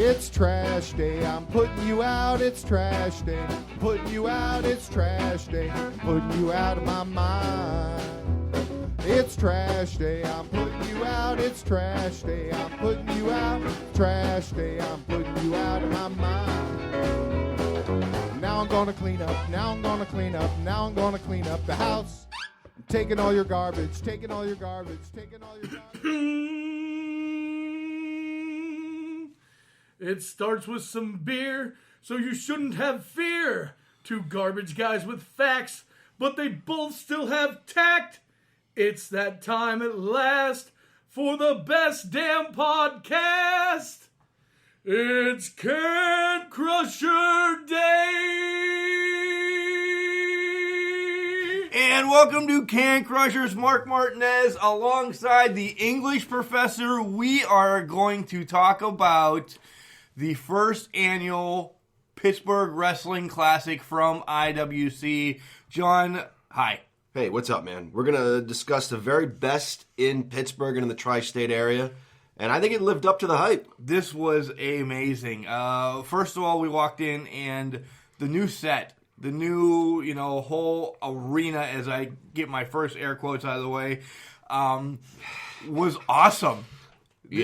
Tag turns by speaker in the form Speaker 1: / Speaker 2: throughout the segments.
Speaker 1: It's trash day, I'm putting you out, it's trash day. Putting you out, it's trash day. Putting you out of my mind. It's trash day, I'm putting you out, it's trash day. I'm putting you out, trash day, I'm putting you out of my mind. Now I'm gonna clean up, now I'm gonna clean up, now I'm gonna clean up the house. I'm taking all your garbage, taking all your garbage, taking all your garbage.
Speaker 2: It starts with some beer, so you shouldn't have fear. Two garbage guys with facts, but they both still have tact. It's that time at last for the best damn podcast. It's Can Crusher Day!
Speaker 3: And welcome to Can Crushers. Mark Martinez alongside the English professor. We are going to talk about the first annual Pittsburgh Wrestling Classic from IWC. John, hi.
Speaker 4: Hey, what's up, man? We're going to discuss the very best in Pittsburgh and in the tri-state area, and I think it lived up to the hype.
Speaker 3: This was amazing. First of all, we walked in, and the new set, the new, whole arena, as I get my first air quotes out of the way, was awesome.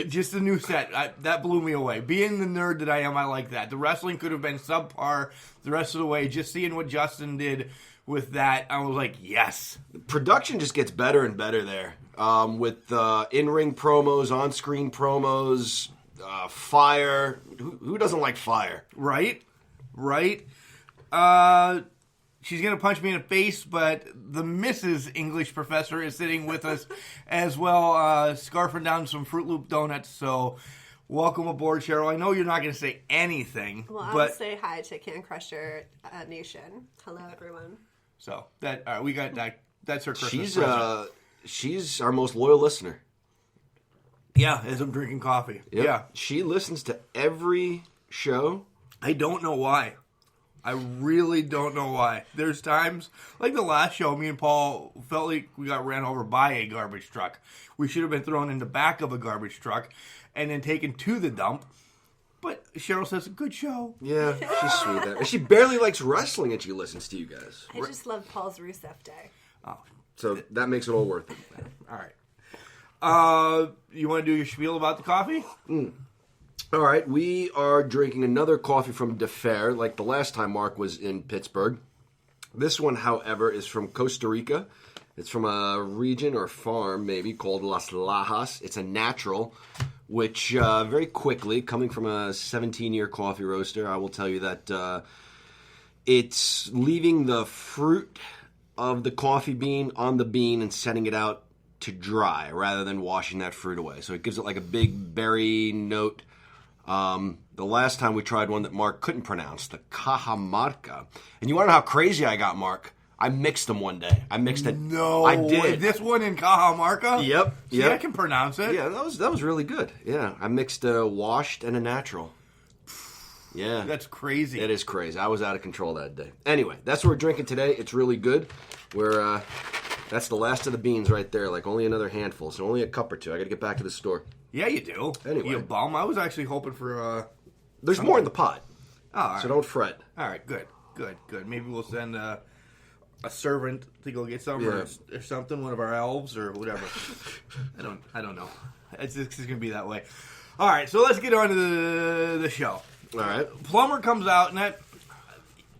Speaker 3: Just the new set. That blew me away. Being the nerd that I am, I like that. The wrestling could have been subpar the rest of the way. Just seeing what Justin did with that, I was like, yes.
Speaker 4: The production just gets better and better there. With in-ring promos, on-screen promos, fire. Who doesn't like fire?
Speaker 3: Right? She's going to punch me in the face, but the Mrs. English professor is sitting with us as well, scarfing down some Fruit Loop donuts. So welcome aboard, Cheryl. I know you're not going to say anything.
Speaker 5: Well,
Speaker 3: but
Speaker 5: I'll say hi to Can Crusher Nation. Hello, everyone.
Speaker 3: So that we got that. That's her Christmas present.
Speaker 4: She's our most loyal listener.
Speaker 3: Yeah, as I'm drinking coffee.
Speaker 4: Yep.
Speaker 3: Yeah.
Speaker 4: She listens to every show.
Speaker 3: I don't know why. I really don't know why. There's times, like the last show, me and Paul felt like we got ran over by a garbage truck. We should have been thrown in the back of a garbage truck and then taken to the dump. But Cheryl says, good show.
Speaker 4: Yeah, she's sweet there. And she barely likes wrestling and she listens to you guys.
Speaker 5: I just love Paul's Rusev Day.
Speaker 3: Oh,
Speaker 4: so that makes it all worth it.
Speaker 3: All right. You want to do your spiel about the coffee?
Speaker 4: All right, we are drinking another coffee from De Fer, like the last time Mark was in Pittsburgh. This one, however, is from Costa Rica. It's from a region or farm, maybe, called Las Lajas. It's a natural, which very quickly, coming from a 17-year coffee roaster, I will tell you that it's leaving the fruit of the coffee bean on the bean and setting it out to dry rather than washing that fruit away. So it gives it like a big berry note. The last time we tried one that Mark couldn't pronounce, the Cajamarca. And you want to know how crazy I got, Mark? I mixed them one day. I mixed it.
Speaker 3: No,
Speaker 4: I did.
Speaker 3: This one in Cajamarca?
Speaker 4: Yep.
Speaker 3: See, I can pronounce it.
Speaker 4: Yeah, that was really good. Yeah, I mixed a washed and a natural. Yeah.
Speaker 3: That's crazy.
Speaker 4: It is crazy. I was out of control that day. Anyway, that's what we're drinking today. It's really good. That's the last of the beans right there, like only another handful. So only a cup or two. I got to get back to the store.
Speaker 3: Yeah, you do.
Speaker 4: Anyway.
Speaker 3: You bum. I was actually hoping for...
Speaker 4: There's more in the pot.
Speaker 3: Oh, all right.
Speaker 4: So don't fret.
Speaker 3: All right, good. Maybe we'll send a servant to go get some or something, one of our elves or whatever. I don't know. It's just going to be that way. All right, so let's get on to the show.
Speaker 4: All right.
Speaker 3: Plumber comes out, and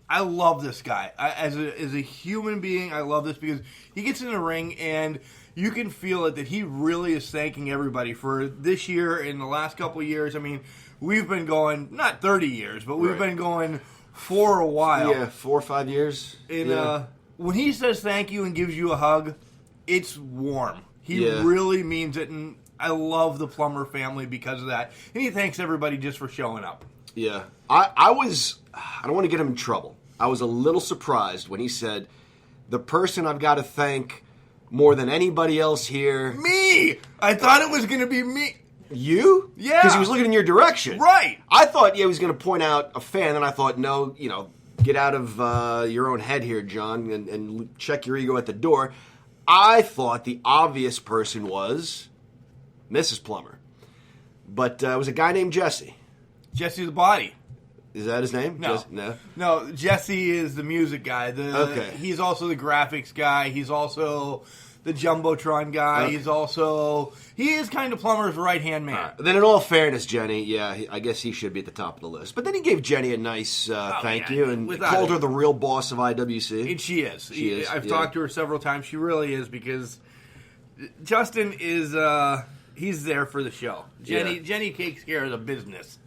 Speaker 3: I love this guy. As a human being, I love this because he gets in the ring, and you can feel it that he really is thanking everybody for this year and the last couple of years. I mean, we've been going, not 30 years, but we've been going for a while.
Speaker 4: Yeah, 4 or 5 years.
Speaker 3: And when he says thank you and gives you a hug, it's warm. He really means it, and I love the Plummer family because of that. And he thanks everybody just for showing up.
Speaker 4: Yeah. I don't want to get him in trouble. I was a little surprised when he said, the person I've got to thank more than anybody else here.
Speaker 3: Me! I thought it was going to be me.
Speaker 4: You?
Speaker 3: Yeah.
Speaker 4: Because he was looking in your direction.
Speaker 3: Right.
Speaker 4: I thought, he was going to point out a fan, and I thought, no, get out of your own head here, John, and check your ego at the door. I thought the obvious person was Mrs. Plummer. But it was a guy named Jesse.
Speaker 3: Jesse the Body.
Speaker 4: Is that his name?
Speaker 3: No. No, Jesse is the music guy.
Speaker 4: Okay.
Speaker 3: He's also the graphics guy. He's also the Jumbotron guy.
Speaker 4: Okay.
Speaker 3: He is kind of Plummer's right-hand man.
Speaker 4: Then in all fairness, Jenny, I guess he should be at the top of the list. But then he gave Jenny a nice thank you and called her the real boss of IWC.
Speaker 3: And she is. I've
Speaker 4: yeah.
Speaker 3: talked to her several times. She really is, because Justin is he's there for the show. Jenny takes care of the business.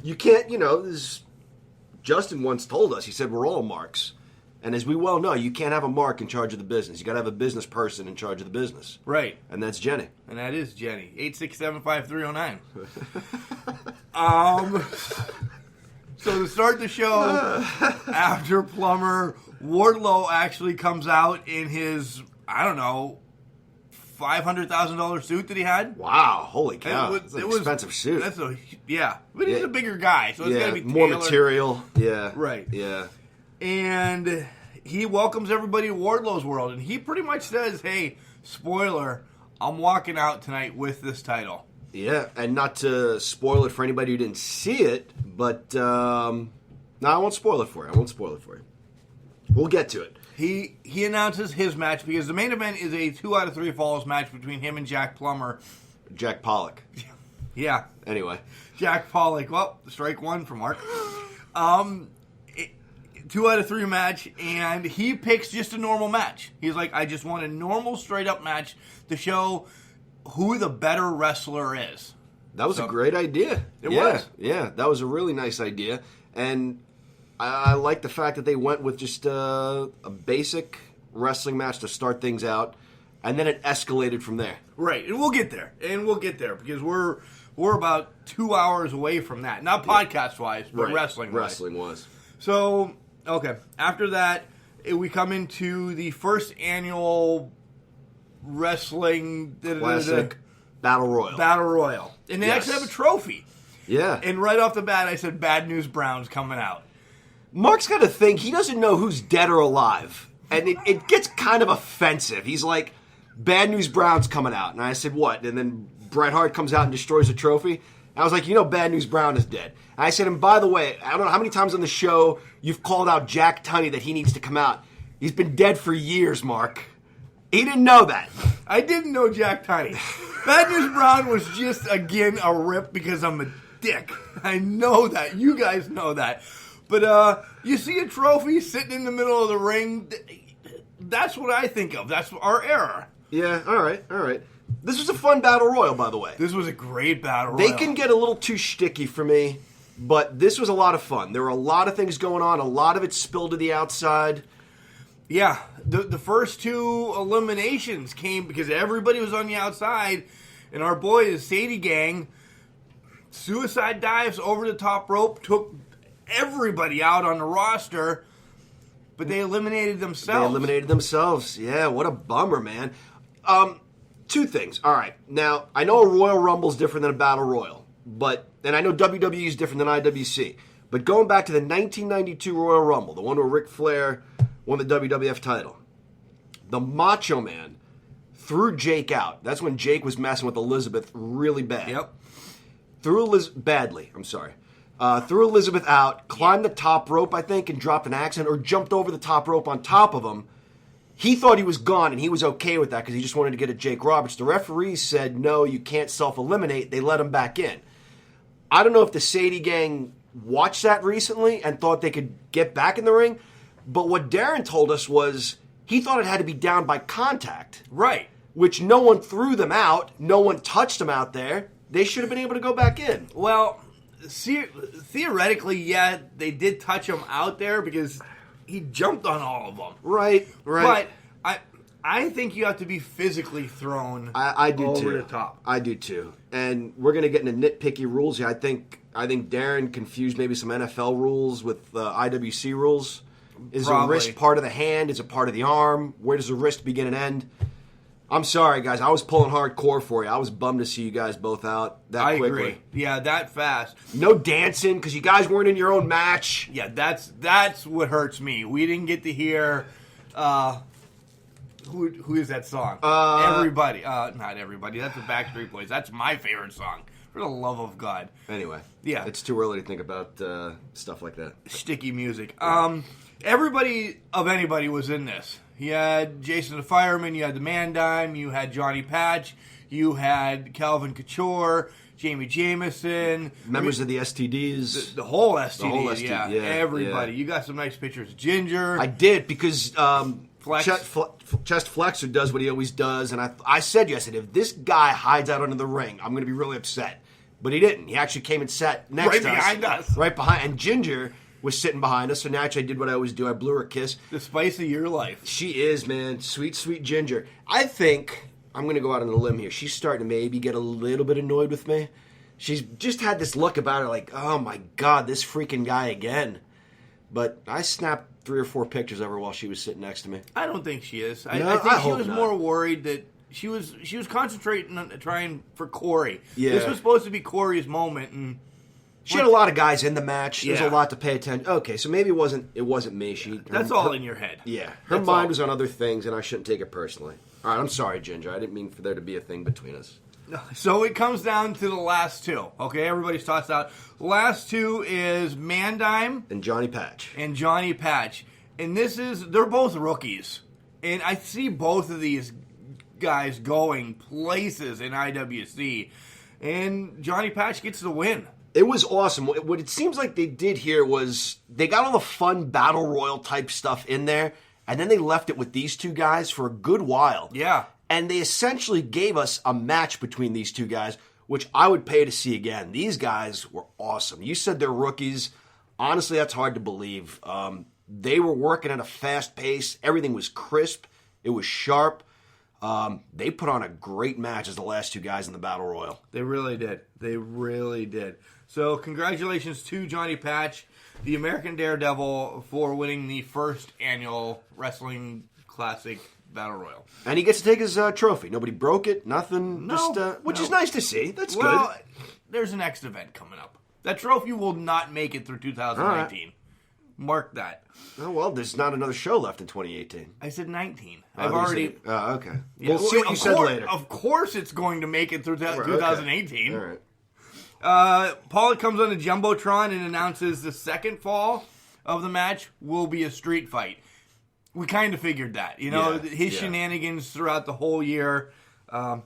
Speaker 4: You can't, Justin once told us, he said, we're all marks. And as we well know, you can't have a mark in charge of the business. You got to have a business person in charge of the business.
Speaker 3: Right.
Speaker 4: And that's Jenny.
Speaker 3: And that is Jenny. 8675309. So to start the show, after Plummer, Wardlow actually comes out in his, I don't know, $500,000 suit that he had.
Speaker 4: Wow, holy cow. It's an expensive suit.
Speaker 3: But he's a bigger guy, so it's got to be
Speaker 4: more
Speaker 3: tailored.
Speaker 4: material. Yeah.
Speaker 3: Right.
Speaker 4: Yeah.
Speaker 3: And he welcomes everybody to Wardlow's world, and he pretty much says, hey, spoiler, I'm walking out tonight with this title.
Speaker 4: Yeah, and not to spoil it for anybody who didn't see it, but no, I won't spoil it for you. We'll get to it.
Speaker 3: He announces his match, because the main event is a 2 out of 3 falls match between him and Jack Plummer.
Speaker 4: Jack Pollock.
Speaker 3: Yeah.
Speaker 4: Anyway.
Speaker 3: Jack Pollock. Well, strike one for Mark. 2 out of 3 match, and he picks just a normal match. He's like, I just want a normal, straight-up match to show who the better wrestler is.
Speaker 4: That was a great idea.
Speaker 3: It was.
Speaker 4: Yeah, that was a really nice idea. And I like the fact that they went with just a basic wrestling match to start things out, and then it escalated from there.
Speaker 3: Right, and we'll get there. Because we're about 2 hours away from that. Not podcast-wise, but wrestling-wise.
Speaker 4: Wrestling-wise.
Speaker 3: So, okay, after that, we come into the first annual wrestling
Speaker 4: Classic Battle Royal.
Speaker 3: And they actually have a trophy.
Speaker 4: Yeah.
Speaker 3: And right off the bat, I said, Bad News Brown's coming out.
Speaker 4: Mark's got a thing. He doesn't know who's dead or alive. And it gets kind of offensive. He's like, Bad News Brown's coming out. And I said, what? And then Bret Hart comes out and destroys the trophy. And I was like, Bad News Brown is dead. And I said, and by the way, I don't know how many times on the show you've called out Jack Tunney that he needs to come out. He's been dead for years, Mark. He didn't know that.
Speaker 3: I didn't know Jack Tunney. Bad News Brown was just, again, a rip because I'm a dick. I know that. You guys know that. But you see a trophy sitting in the middle of the ring, that's what I think of. That's our era.
Speaker 4: Yeah, all right. This was a fun Battle Royal, by the way.
Speaker 3: This was a great Battle Royal.
Speaker 4: They can get a little too shticky for me, but this was a lot of fun. There were a lot of things going on. A lot of it spilled to the outside.
Speaker 3: Yeah, the first 2 eliminations came because everybody was on the outside, and our boy, the Sadie Gang, suicide dives over the top rope, took everybody out on the roster, but they eliminated themselves.
Speaker 4: Yeah, what a bummer, man. 2 things. All right. Now, I know a Royal Rumble is different than a Battle Royal, and I know WWE is different than IWC. But going back to the 1992 Royal Rumble, the one where Ric Flair won the WWF title, the Macho Man threw Jake out. That's when Jake was messing with Elizabeth really bad.
Speaker 3: Yep.
Speaker 4: Threw Elizabeth out, climbed the top rope, I think, and dropped an axe, or jumped over the top rope on top of him. He thought he was gone, and he was okay with that because he just wanted to get at Jake Roberts. The referees said, no, you can't self-eliminate. They let him back in. I don't know if the Sadie Gang watched that recently and thought they could get back in the ring, but what Darren told us was he thought it had to be down by contact.
Speaker 3: Right.
Speaker 4: Which no one threw them out. No one touched them out there. They should have been able to go back in.
Speaker 3: Well, theoretically, yeah, they did touch him out there because he jumped on all of them.
Speaker 4: Right.
Speaker 3: But I think you have to be physically thrown
Speaker 4: I do
Speaker 3: over
Speaker 4: too.
Speaker 3: the top.
Speaker 4: I do too. And we're going to get into nitpicky rules here. I think Darren confused maybe some NFL rules with IWC rules. Is
Speaker 3: Probably.
Speaker 4: the wrist part of the hand? Is it part of the arm? Where does the wrist begin and end? I'm sorry, guys. I was pulling hardcore for you. I was bummed to see you guys both out that quickly.
Speaker 3: I agree. Yeah, that fast.
Speaker 4: No dancing because you guys weren't in your own match.
Speaker 3: Yeah, that's what hurts me. We didn't get to hear Who is that song? Everybody. Not everybody. That's the Backstreet Boys. That's my favorite song. For the love of God.
Speaker 4: Anyway.
Speaker 3: Yeah.
Speaker 4: It's too early to think about stuff like that.
Speaker 3: Sticky music. Everybody of anybody was in this. You had Jason the Fireman. You had the Man Dime. You had Johnny Patch. You had Calvin Couture. Jamie Jameson.
Speaker 4: Members of the STDs.
Speaker 3: The whole STD.
Speaker 4: The whole STD,
Speaker 3: yeah.
Speaker 4: yeah,
Speaker 3: Everybody.
Speaker 4: yeah.
Speaker 3: You got some nice pictures. Ginger.
Speaker 4: I did because
Speaker 3: Flex.
Speaker 4: Chest Flexer does what he always does, and I said if this guy hides out under the ring, I'm going to be really upset. But he didn't. He actually came and sat next
Speaker 3: Right
Speaker 4: to us.
Speaker 3: behind us.
Speaker 4: Right behind. And Ginger was sitting behind us, so naturally I did what I always do. I blew her a kiss.
Speaker 3: The spice of your life.
Speaker 4: She is, man. Sweet, sweet Ginger. I think, I'm going to go out on a limb here, she's starting to maybe get a little bit annoyed with me. She's just had this look about her like, oh my God, this freaking guy again. But I snapped 3 or 4 pictures of her while she was sitting next to me.
Speaker 3: I don't think she is.
Speaker 4: No,
Speaker 3: I think
Speaker 4: I
Speaker 3: she
Speaker 4: hope
Speaker 3: was
Speaker 4: not.
Speaker 3: more worried that she was concentrating on trying for Corey.
Speaker 4: Yeah.
Speaker 3: This was supposed to be Corey's moment, and
Speaker 4: She had a lot of guys in the match. There's
Speaker 3: Yeah.
Speaker 4: a lot to pay attention. Okay, so maybe it wasn't me.
Speaker 3: that's all in your head.
Speaker 4: Yeah, her
Speaker 3: That's
Speaker 4: mind
Speaker 3: all.
Speaker 4: was on other things, and I shouldn't take it personally. All right, I'm sorry, Ginger. I didn't mean for there to be a thing between us.
Speaker 3: So it comes down to the last two. Okay, everybody's tossed out. Last two is Mandime
Speaker 4: And Johnny Patch.
Speaker 3: and Johnny Patch. And they're both rookies. And I see both of these guys going places in IWC. And Johnny Patch gets the win.
Speaker 4: It was awesome. What it seems like they did here was they got all the fun battle royal type stuff in there, and then they left it with these two guys for a good while.
Speaker 3: Yeah.
Speaker 4: And they essentially gave us a match between these two guys, which I would pay to see again. These guys were awesome. You said they're rookies. Honestly, that's hard to believe. They were working at a fast pace. Everything was crisp. It was sharp. They put on a great match as the last two guys in the Battle Royal.
Speaker 3: They really did. They really did. So congratulations to Johnny Patch, the American Daredevil, for winning the first annual Wrestling Classic Battle Royal.
Speaker 4: And he gets to take his trophy. Nobody broke it, nothing.
Speaker 3: No,
Speaker 4: which
Speaker 3: no.
Speaker 4: is nice to see. That's
Speaker 3: Well,
Speaker 4: good.
Speaker 3: there's a next event coming up. That trophy will not make it through 2019. Mark that.
Speaker 4: Oh, well, there's not another show left in 2018.
Speaker 3: I said 19.
Speaker 4: Oh,
Speaker 3: I've
Speaker 4: you
Speaker 3: already...
Speaker 4: said- Oh, okay.
Speaker 3: Yeah,
Speaker 4: We'll see what you
Speaker 3: of
Speaker 4: said
Speaker 3: course-
Speaker 4: later.
Speaker 3: Of course it's going to make it through
Speaker 4: Okay.
Speaker 3: 2018.
Speaker 4: All right.
Speaker 3: Paul comes on the Jumbotron and announces the second fall of the match will be a street fight. We kind of figured that. You know,
Speaker 4: Yeah,
Speaker 3: his
Speaker 4: yeah.
Speaker 3: shenanigans throughout the whole year. But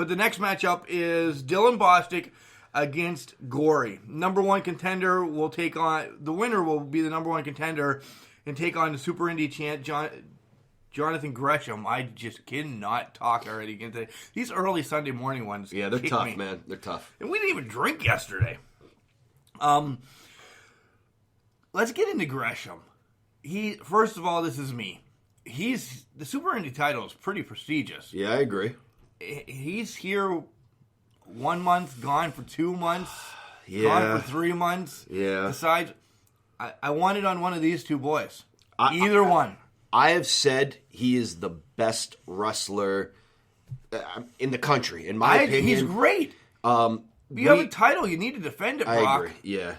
Speaker 3: the next matchup is Dylan Bostic against Gory. Number one contender will take on... The winner will be the number one contender and take on the Super Indie champ, Jonathan Gresham. I just cannot talk already. These early Sunday morning ones.
Speaker 4: Yeah, they're
Speaker 3: kick
Speaker 4: tough,
Speaker 3: me.
Speaker 4: man. They're tough.
Speaker 3: And we didn't even drink yesterday. Let's get into Gresham. First of all, this is me. The Super Indie title is pretty prestigious.
Speaker 4: Yeah, I agree.
Speaker 3: He's here 1 month, gone for 2 months,
Speaker 4: Yeah.
Speaker 3: gone for 3 months.
Speaker 4: Yeah.
Speaker 3: Besides, I want it on one of these two boys.
Speaker 4: Either
Speaker 3: one.
Speaker 4: I have said he is the best wrestler in the country, in my opinion.
Speaker 3: He's great. You have a title. You need to defend it,
Speaker 4: I
Speaker 3: Brock.
Speaker 4: agree. Yeah.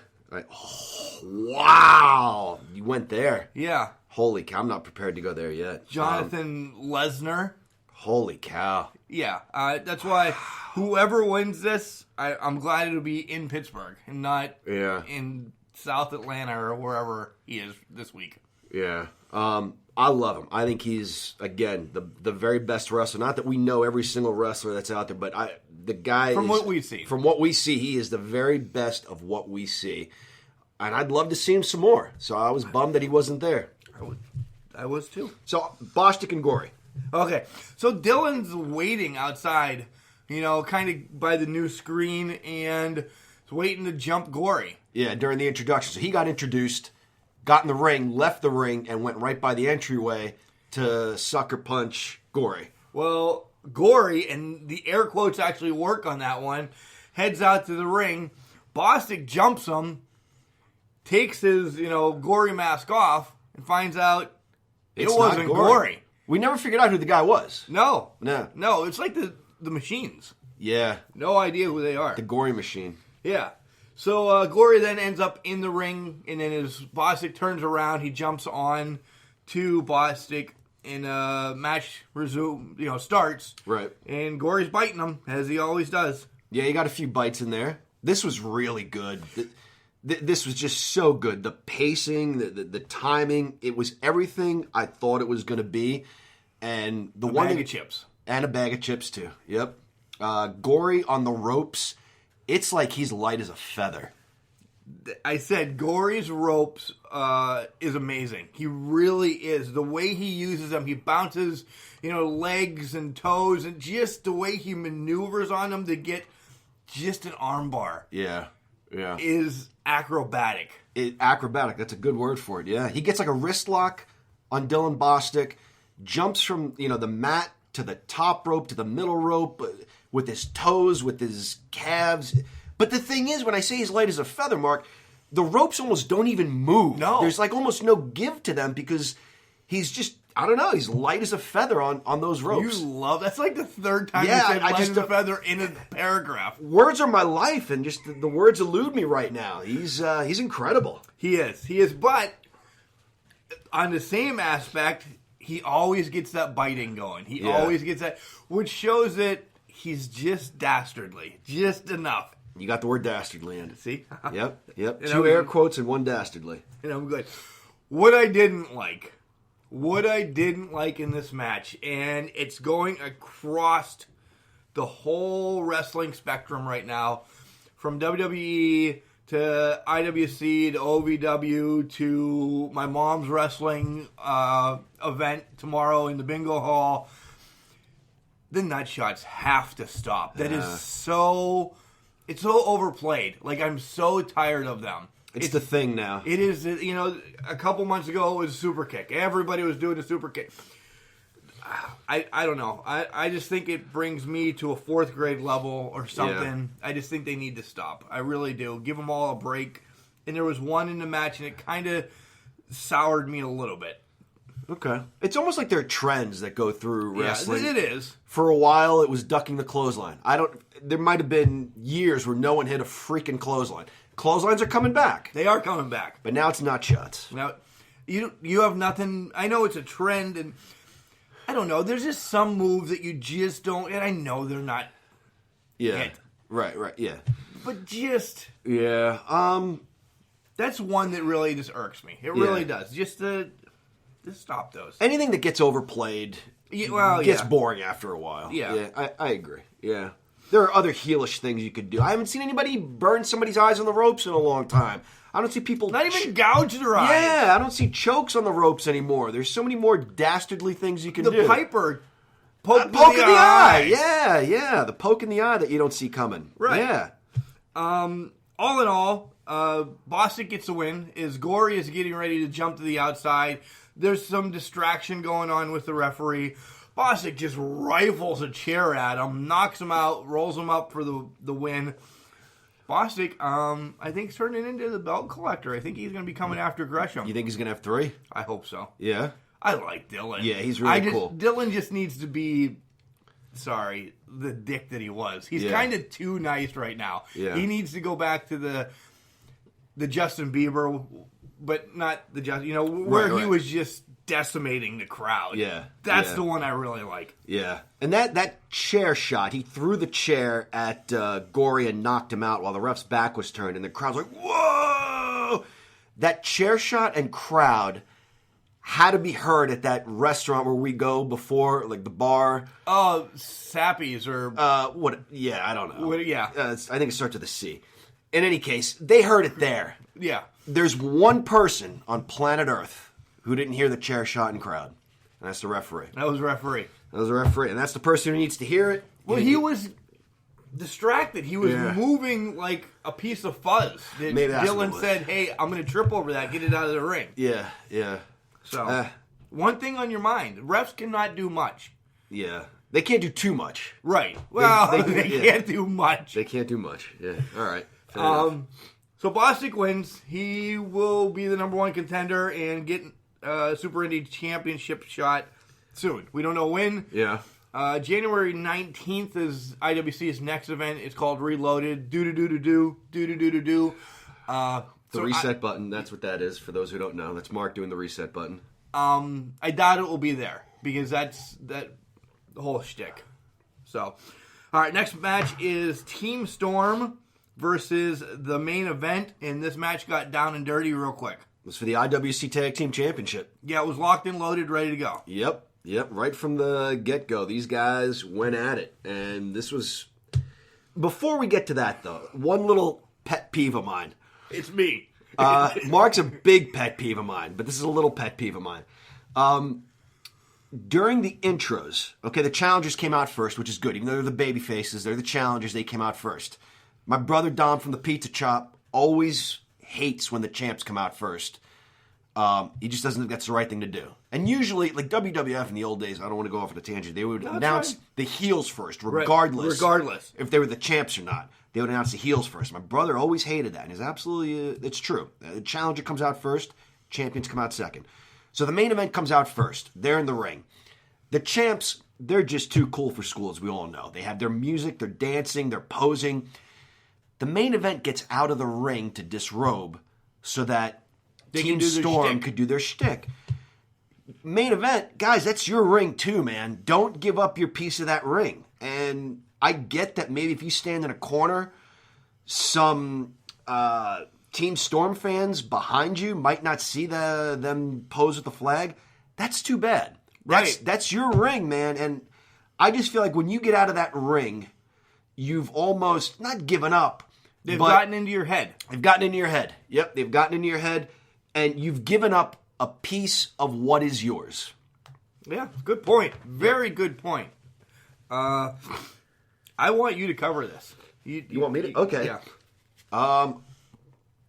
Speaker 4: Wow. You went there.
Speaker 3: Yeah.
Speaker 4: Holy cow. I'm not prepared to go there yet.
Speaker 3: Jonathan Lesnar.
Speaker 4: Holy cow.
Speaker 3: Yeah, that's why whoever wins this, I'm glad it'll be in Pittsburgh and not in South Atlanta or wherever he is this week.
Speaker 4: Yeah. I love him. I think he's, again, the very best wrestler. Not that we know every single wrestler that's out there, but the guy
Speaker 3: From
Speaker 4: is,
Speaker 3: what we've seen.
Speaker 4: From what we see, he is the very best of what we see. And I'd love to see him some more. So I was bummed that he wasn't there.
Speaker 3: I was too.
Speaker 4: So, Bostic and Gory.
Speaker 3: Okay, so Dylan's waiting outside, kind of by the new screen and is waiting to jump Gory.
Speaker 4: Yeah, during the introduction. So he got introduced, got in the ring, left the ring, and went right by the entryway to sucker punch Gory.
Speaker 3: Well, Gory, and the air quotes actually work on that one, heads out to the ring. Bostic jumps him, takes his, Gory mask off, and finds out it wasn't Gory.
Speaker 4: We never figured out who the guy was.
Speaker 3: No.
Speaker 4: No.
Speaker 3: No, it's like the machines.
Speaker 4: Yeah.
Speaker 3: No idea who they are.
Speaker 4: The Gory machine.
Speaker 3: Yeah. So Gory then ends up in the ring, and then as Bostic turns around, he jumps on to Bostic, and match starts.
Speaker 4: Right.
Speaker 3: And Gory's biting him, as he always does.
Speaker 4: Yeah, he got a few bites in there. This was really good. This was just so good. The pacing, the timing, it was everything I thought it was going to be. And the
Speaker 3: bag of chips.
Speaker 4: And a bag of chips, too. Yep. Gory on the ropes, it's like he's light as a feather.
Speaker 3: I said Gory's ropes is amazing. He really is. The way he uses them, he bounces, legs and toes, and just the way he maneuvers on them to get just an armbar.
Speaker 4: Yeah.
Speaker 3: Is acrobatic.
Speaker 4: Acrobatic, that's a good word for it, yeah. He gets like a wrist lock on Dylan Bostic, jumps from, the mat to the top rope to the middle rope with his toes, with his calves. But the thing is, when I say he's light as a feather, Mark, the ropes almost don't even move.
Speaker 3: No.
Speaker 4: There's like almost no give to them because he's just, I don't know, he's light as a feather on those ropes.
Speaker 3: You love that's like the third time you said light as a feather in a paragraph.
Speaker 4: Words are my life, and just the words elude me right now. He's incredible.
Speaker 3: He is. But on the same aspect, he always gets that biting going. He always gets that, which shows that he's just dastardly, just enough.
Speaker 4: You got the word dastardly in it.
Speaker 3: See?
Speaker 4: Yep. 2 air quotes and 1 dastardly.
Speaker 3: And I'm good. What I didn't like in this match, and it's going across the whole wrestling spectrum right now, from WWE to IWC to OVW to my mom's wrestling event tomorrow in the bingo hall. The nut shots have to stop. That is so... It's so overplayed. Like, I'm so tired of them.
Speaker 4: It's the thing now.
Speaker 3: It is, a couple months ago it was a super kick. Everybody was doing a super kick. I don't know. I just think it brings me to a 4th grade level or something. Yeah. I just think they need to stop. I really do. Give them all a break. And there was one in the match, and it kind of soured me a little bit.
Speaker 4: Okay. It's almost like there are trends that go through wrestling.
Speaker 3: Yeah, it is.
Speaker 4: For a while, it was ducking the clothesline. There might have been years where no one hit a freaking clothesline. Clotheslines are coming back.
Speaker 3: They are coming back.
Speaker 4: But now it's nut shots.
Speaker 3: Now, you have nothing. I know it's a trend, and I don't know. There's just some moves that you just don't, and I know they're not hit.
Speaker 4: Right, yeah.
Speaker 3: But just...
Speaker 4: Yeah,
Speaker 3: that's one that really just irks me. It really does. Just stop those.
Speaker 4: Anything that gets overplayed gets boring after a while.
Speaker 3: Yeah.
Speaker 4: I agree. Yeah. There are other heelish things you could do. I haven't seen anybody burn somebody's eyes on the ropes in a long time. I don't see people...
Speaker 3: Not even gouge their eyes.
Speaker 4: Yeah, I don't see chokes on the ropes anymore. There's so many more dastardly things you can do.
Speaker 3: The Piper poke in the
Speaker 4: eye. Yeah. The poke in the eye that you don't see coming.
Speaker 3: Right.
Speaker 4: Yeah.
Speaker 3: All in all, Bostic gets a win. Gory is getting ready to jump to the outside. There's some distraction going on with the referee. Bostic just rifles a chair at him, knocks him out, rolls him up for the win. Bostic, I think, is turning into the belt collector. I think he's going to be coming after Gresham.
Speaker 4: You think he's going to have 3?
Speaker 3: I hope so.
Speaker 4: Yeah?
Speaker 3: I like Dylan.
Speaker 4: Yeah, he's really cool.
Speaker 3: Dylan just needs to be, the dick that he was. He's kind of too nice right now.
Speaker 4: Yeah.
Speaker 3: He needs to go back to the Justin Bieber, but not the Justin, where he was just decimating the crowd.
Speaker 4: Yeah.
Speaker 3: That's the one I really like.
Speaker 4: Yeah. And that chair shot, he threw the chair at Gory and knocked him out while the ref's back was turned, and the crowd's like, whoa! That chair shot and crowd had to be heard at that restaurant where we go before, like the bar.
Speaker 3: Oh, Sappy's or...
Speaker 4: what? Yeah, I don't know.
Speaker 3: Yeah.
Speaker 4: I think it starts with a C. In any case, they heard it there.
Speaker 3: Yeah.
Speaker 4: There's one person on planet Earth who didn't hear the chair shot and crowd. And that's the referee.
Speaker 3: That was the referee.
Speaker 4: And that's the person who needs to hear it.
Speaker 3: Well, he was distracted. He was moving like a piece of fuzz.
Speaker 4: Maybe that's
Speaker 3: Dylan said, hey, I'm going to trip over that. Get it out of the ring.
Speaker 4: Yeah.
Speaker 3: So, one thing on your mind. Refs cannot do much.
Speaker 4: Yeah. They can't do too much.
Speaker 3: Right. Well, they can't do much.
Speaker 4: They can't do much. Yeah. All right.
Speaker 3: So Bostic wins. He will be the number 1 contender and get Super Indie Championship shot soon. We don't know when.
Speaker 4: Yeah.
Speaker 3: January 19th is IWC's next event. It's called Reloaded. Do.
Speaker 4: The reset button, that's what that is, for those who don't know. That's Mark doing the reset button.
Speaker 3: I doubt it will be there. because that's the whole shtick. So, all right, next match is Team Storm versus the main event, and this match got down and dirty real quick.
Speaker 4: It was for the IWC Tag Team Championship.
Speaker 3: Yeah, it was locked and loaded, ready to go.
Speaker 4: Yep. Right from the get-go, these guys went at it. And this was... Before we get to that, though, one little pet peeve of mine.
Speaker 3: It's me.
Speaker 4: Mark's a big pet peeve of mine, but this is a little pet peeve of mine. During the intros, okay, the challengers came out first, which is good. Even though they're the baby faces, they're the challengers, they came out first. My brother Dom from the Pizza Chop always hates when the champs come out first. He just doesn't think that's the right thing to do. And usually, like WWF in the old days, I don't want to go off on a tangent, they would announce the heels first, regardless if they were the champs or not. They would announce the heels first. My brother always hated that, and it's true. The challenger comes out first, champions come out second. So the main event comes out first. They're in the ring. The champs, they're just too cool for school, as we all know. They have their music, they're dancing, they're posing. The main event gets out of the ring to disrobe so that Team Storm could do their shtick. Main event, guys, that's your ring too, man. Don't give up your piece of that ring. And I get that maybe if you stand in a corner, some Team Storm fans behind you might not see them pose with the flag. That's too bad. That's your ring, man. And I just feel like when you get out of that ring, you've almost not given up.
Speaker 3: They've gotten into your head.
Speaker 4: They've gotten into your head. Yep, they've gotten into your head. And you've given up a piece of what is yours.
Speaker 3: Yeah, good point. Very good point. I want you to cover this.
Speaker 4: You want me to? Okay.
Speaker 3: Yeah.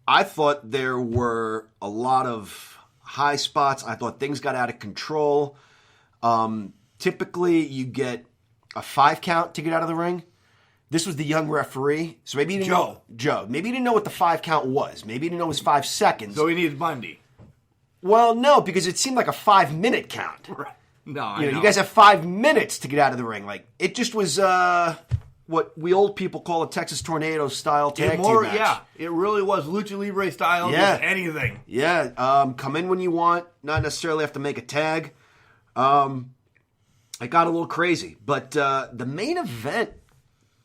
Speaker 4: I thought there were a lot of high spots. I thought things got out of control. Typically, you get a 5 count to get out of the ring. This was the young referee, so maybe he didn't know. Joe. Maybe he didn't know what the 5 count was. Maybe he didn't know it was 5 seconds.
Speaker 3: So he needs Bundy.
Speaker 4: Well, no, because it seemed like a 5-minute count.
Speaker 3: Right. No, I know.
Speaker 4: You guys have 5 minutes to get out of the ring. Like it just was what we old people call a Texas Tornado style tag team match.
Speaker 3: Yeah, it really was Lucha Libre style.
Speaker 4: Yeah.
Speaker 3: Just anything.
Speaker 4: Yeah, come in when you want, not necessarily have to make a tag. It got a little crazy, but the main event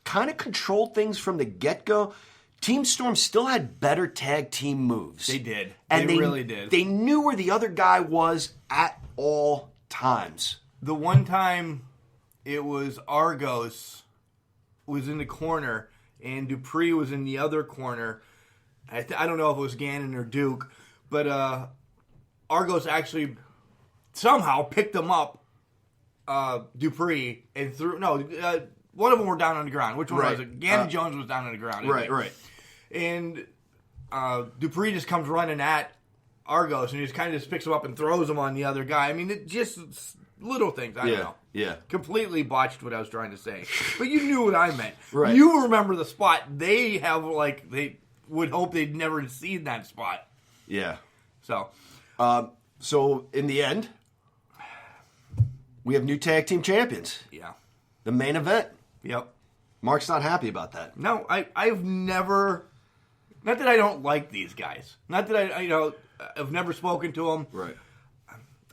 Speaker 4: kind of controlled things from the get-go. Team Storm still had better tag team moves.
Speaker 3: They did.
Speaker 4: And
Speaker 3: they really did.
Speaker 4: They knew where the other guy was at all times.
Speaker 3: The one time it was Argos was in the corner and Dupree was in the other corner. I don't know if it was Gannon or Duke, but Argos actually somehow picked them up, Dupree, and threw... No, one of them were down on the ground. Which one was it? Gannon Jones was down on the ground.
Speaker 4: Right.
Speaker 3: And Dupree just comes running at Argos, and he just kind of just picks him up and throws him on the other guy. I mean, it just little things. I don't know.
Speaker 4: Yeah.
Speaker 3: Completely botched what I was trying to say. But you knew what I meant.
Speaker 4: Right.
Speaker 3: You remember the spot. They have, they would hope they'd never seen that spot.
Speaker 4: Yeah.
Speaker 3: So
Speaker 4: in the end, we have new tag team champions.
Speaker 3: Yeah.
Speaker 4: The main event.
Speaker 3: Yep.
Speaker 4: Mark's not happy about that.
Speaker 3: No, I've never... Not that I don't like these guys. Not that I've never spoken to them.
Speaker 4: Right.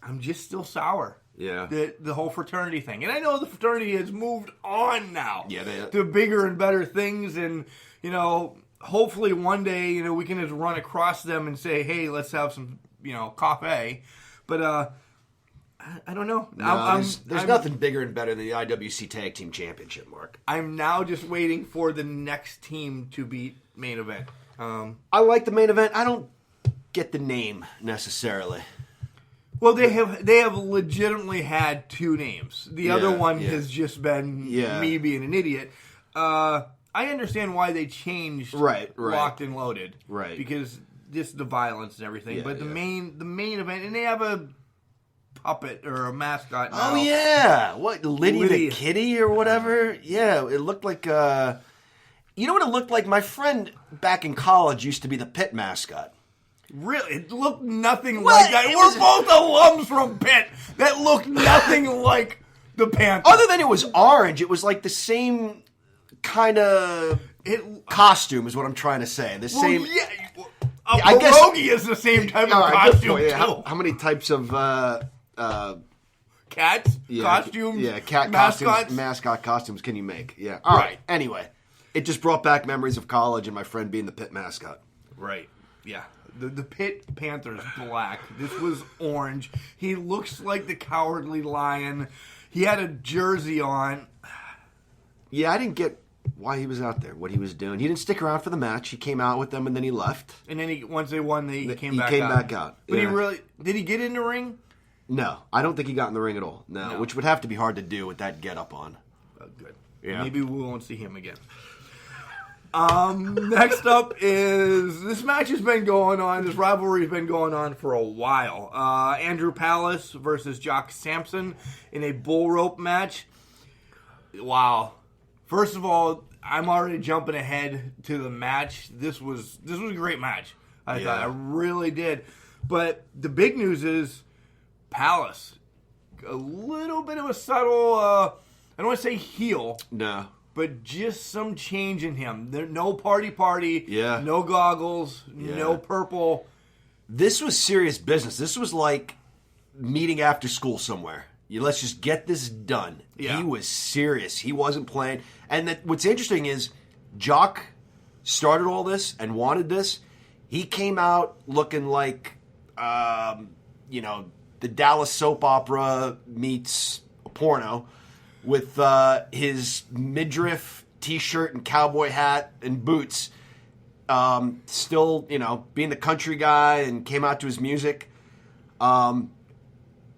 Speaker 3: I'm just still sour.
Speaker 4: Yeah.
Speaker 3: The whole fraternity thing. And I know the fraternity has moved on now.
Speaker 4: Yeah.
Speaker 3: To bigger and better things. And, hopefully one day, we can just run across them and say, hey, let's have some, coffee. But, I don't know.
Speaker 4: No, there's nothing bigger and better than the IWC Tag Team Championship, Mark.
Speaker 3: I'm now just waiting for the next team to beat main event.
Speaker 4: I like the main event. I don't get the name necessarily.
Speaker 3: Well, they have legitimately had 2 names. The other one has just been me being an idiot. I understand why they changed Locked and Loaded.
Speaker 4: Right.
Speaker 3: Because just the violence and everything. But the main event, and they have a puppet or a mascot now.
Speaker 4: Oh, yeah. What, Liddy the Kitty or whatever? Yeah, it looked like... You know what it looked like? My friend back in college used to be the Pitt mascot.
Speaker 3: Really? It looked nothing like that. We're both alums from Pitt. That looked nothing like the Panther.
Speaker 4: Other than it was orange, it was like the same kind of costume is what I'm trying to say. The same...
Speaker 3: Yeah. I guess pierogi is the same type of costume, too.
Speaker 4: How many types of
Speaker 3: cats costumes.
Speaker 4: Yeah, cat
Speaker 3: mascots.
Speaker 4: costumes, mascot costumes can you make? Yeah. All right. Anyway, it just brought back memories of college and my friend being the Pitt mascot.
Speaker 3: Right. Yeah. The Pitt Panther's black. This was orange. He looks like the Cowardly Lion. He had a jersey on.
Speaker 4: Yeah, I didn't get why he was out there, what he was doing. He didn't stick around for the match. He came out with them and then he left.
Speaker 3: And then once they won, he came back out. But
Speaker 4: Yeah.
Speaker 3: did he get in the ring?
Speaker 4: No, I don't think he got in the ring at all. No, which would have to be hard to do with that get up on.
Speaker 3: Good.
Speaker 4: Yeah.
Speaker 3: Maybe we won't see him again. Next up is, this match has been going on, this rivalry has been going on for a while. Andrew Palace versus Jock Sampson in a bull rope match. Wow. First of all, I'm already jumping ahead to the match. This was a great match. I thought, I really did. But the big news is Palace, a little bit of a subtle, I don't want to say heel.
Speaker 4: No.
Speaker 3: But just some change in him. There, no party.
Speaker 4: Yeah.
Speaker 3: No goggles.
Speaker 4: Yeah.
Speaker 3: No purple.
Speaker 4: This was serious business. This was like meeting after school somewhere. Let's just get this done.
Speaker 3: Yeah.
Speaker 4: He was serious. He wasn't playing. And what's interesting is Jock started all this and wanted this. He came out looking like, the Dallas soap opera meets a porno, with his midriff T-shirt and cowboy hat and boots, still, being the country guy and came out to his music.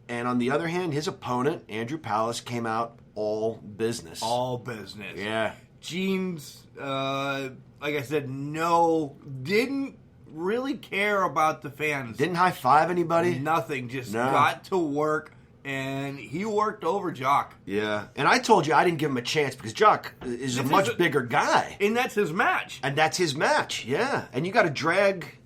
Speaker 4: And on the other hand, his opponent, Andrew Palace, came out all business.
Speaker 3: All business.
Speaker 4: Yeah.
Speaker 3: Jeans, like I said, didn't really care about the fans.
Speaker 4: Didn't high-five anybody.
Speaker 3: Nothing. Just got to work. And he worked over Jock.
Speaker 4: Yeah. And I told you I didn't give him a chance because Jock is a much bigger guy.
Speaker 3: And that's his match.
Speaker 4: Yeah. And you got to drag,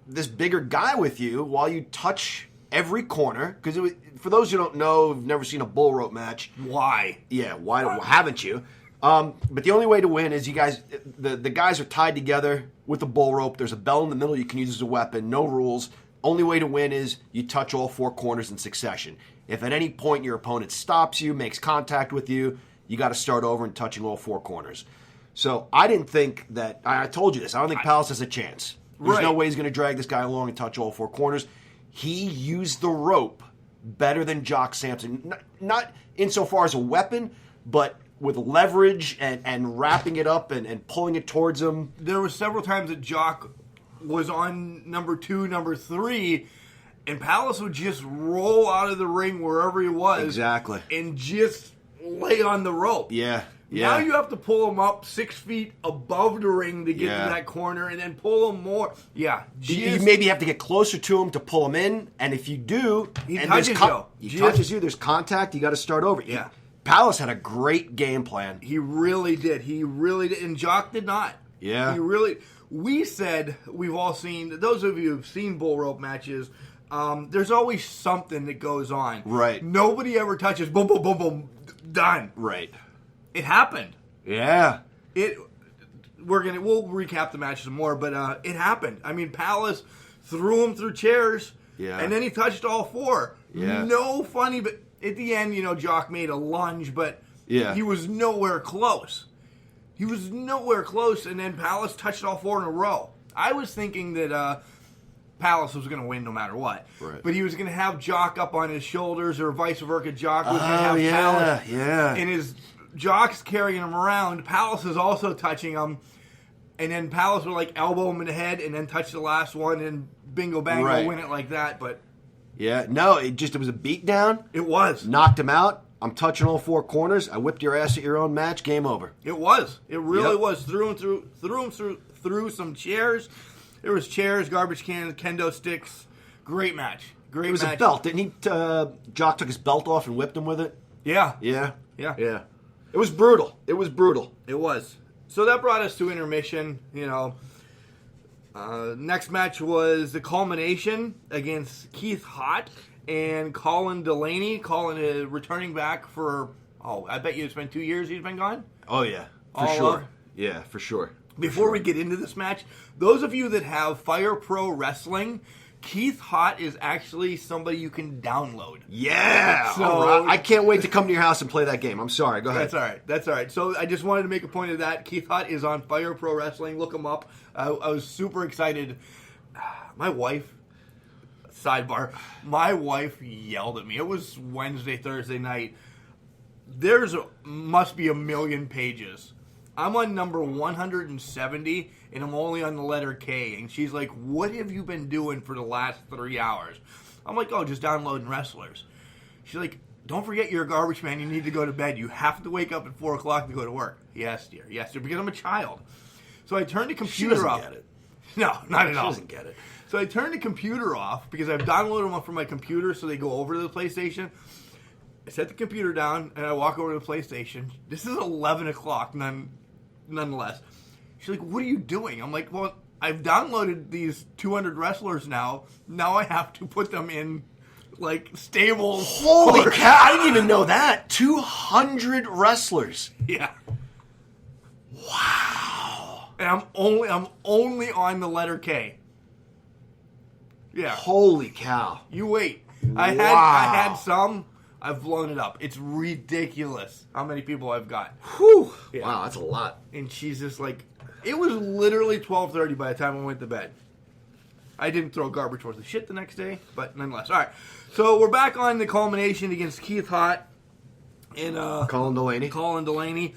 Speaker 4: this bigger guy with you while you touch every corner. Because for those who don't know, who've never seen a bull rope match.
Speaker 3: Why?
Speaker 4: Yeah, why haven't you? But the only way to win is you guys, the guys are tied together with a bull rope. There's a bell in the middle you can use as a weapon. No rules. Only way to win is you touch all four corners in succession. If at any point your opponent stops you, makes contact with you, you got to start over and touching all four corners. So I didn't think that, I told you this, I don't think Palace has a chance. There's no way he's going to drag this guy along and touch all four corners. He used the rope better than Jock Sampson. Not insofar as a weapon, but with leverage and wrapping it up and pulling it towards him.
Speaker 3: There were several times that Jock was on number 2, number 3, and Palace would just roll out of the ring wherever he was.
Speaker 4: Exactly.
Speaker 3: And just lay on the rope.
Speaker 4: Yeah.
Speaker 3: Now you have to pull him up 6 feet above the ring to get to that corner and then pull him more. Yeah.
Speaker 4: You maybe have to get closer to him to pull him in, and if you do,
Speaker 3: he touches you.
Speaker 4: There's contact, you got to start over.
Speaker 3: Yeah.
Speaker 4: Palace had a great game plan.
Speaker 3: He really did. And Jock did not.
Speaker 4: Yeah.
Speaker 3: We've all seen, those of you who've seen bull rope matches, there's always something that goes on.
Speaker 4: Right.
Speaker 3: Nobody ever touches, boom, boom, boom, boom, done.
Speaker 4: Right.
Speaker 3: It happened.
Speaker 4: Yeah.
Speaker 3: We'll recap the match some more, but it happened. I mean, Palace threw him through chairs, and then he touched all four.
Speaker 4: Yeah.
Speaker 3: No funny, but at the end, Jock made a lunge, but he was nowhere close. And then Palace touched all four in a row. I was thinking that Palace was going to win no matter what.
Speaker 4: Right.
Speaker 3: But he was going to have Jock up on his shoulders, or vice versa. Jock was going to have Palace.
Speaker 4: Yeah.
Speaker 3: And Jock's carrying him around. Palace is also touching him. And then Palace would elbow him in the head and then touch the last one and bingo bango win it like that. But
Speaker 4: yeah, no, it was a beatdown.
Speaker 3: It was.
Speaker 4: Knocked him out. I'm touching all four corners. I whipped your ass at your own match. Game over.
Speaker 3: It was. It really was. Threw him through some chairs. There was chairs, garbage cans, kendo sticks. Great match.
Speaker 4: It was a belt, didn't he? Jock took his belt off and whipped him with it.
Speaker 3: Yeah.
Speaker 4: Yeah. It was brutal. It was.
Speaker 3: So that brought us to intermission. Next match was the culmination against Keith Hott and Colin Delaney. Colin is returning back for, I bet you it's been 2 years he's been gone.
Speaker 4: Oh, yeah. For sure. Yeah, for sure.
Speaker 3: Before we get into this match, those of you that have Fire Pro Wrestling, Keith Hott is actually somebody you can download.
Speaker 4: Yeah.
Speaker 3: So-
Speaker 4: All right. I can't wait to come to your house and play that game. I'm sorry. Go ahead.
Speaker 3: That's all right. So I just wanted to make a point of that. Keith Hott is on Fire Pro Wrestling. Look him up. I was super excited. My wife, sidebar, my wife yelled at me. It was Wednesday, Thursday night. Must be 1 million pages. I'm on number 170, and I'm only on the letter K. And she's like, what have you been doing for the last 3 hours? I'm like, oh, just downloading wrestlers. She's like, don't forget you're a garbage man. You need to go to bed. You have to wake up at 4 o'clock to go to work. Yes, dear. Yes, dear. Because I'm a child. So I turned the computer off.
Speaker 4: She doesn't get it.
Speaker 3: No, not at all.
Speaker 4: She doesn't get it.
Speaker 3: So I turned the computer off because I've downloaded them from my computer so they go over to the PlayStation. I set the computer down and I walk over to the PlayStation. This is 11 o'clock nonetheless. She's like, what are you doing? I'm like, well, I've downloaded these 200 wrestlers now. Now I have to put them in, like, stable.
Speaker 4: Holy
Speaker 3: order.
Speaker 4: cow! I didn't even know that. 200 wrestlers.
Speaker 3: Yeah.
Speaker 4: Wow.
Speaker 3: And I'm only on the letter K. Yeah.
Speaker 4: Holy cow.
Speaker 3: You wait.
Speaker 4: Wow.
Speaker 3: I had some. I've blown it up. It's ridiculous how many people I've got.
Speaker 4: Whew.
Speaker 3: Yeah.
Speaker 4: Wow, that's a lot.
Speaker 3: And she's just like, it was literally 12:30 by the time I went to bed. I didn't throw garbage worth of shit the next day, but nonetheless. All right. So we're back on the culmination against Keith Hott and
Speaker 4: Colin
Speaker 3: Delaney.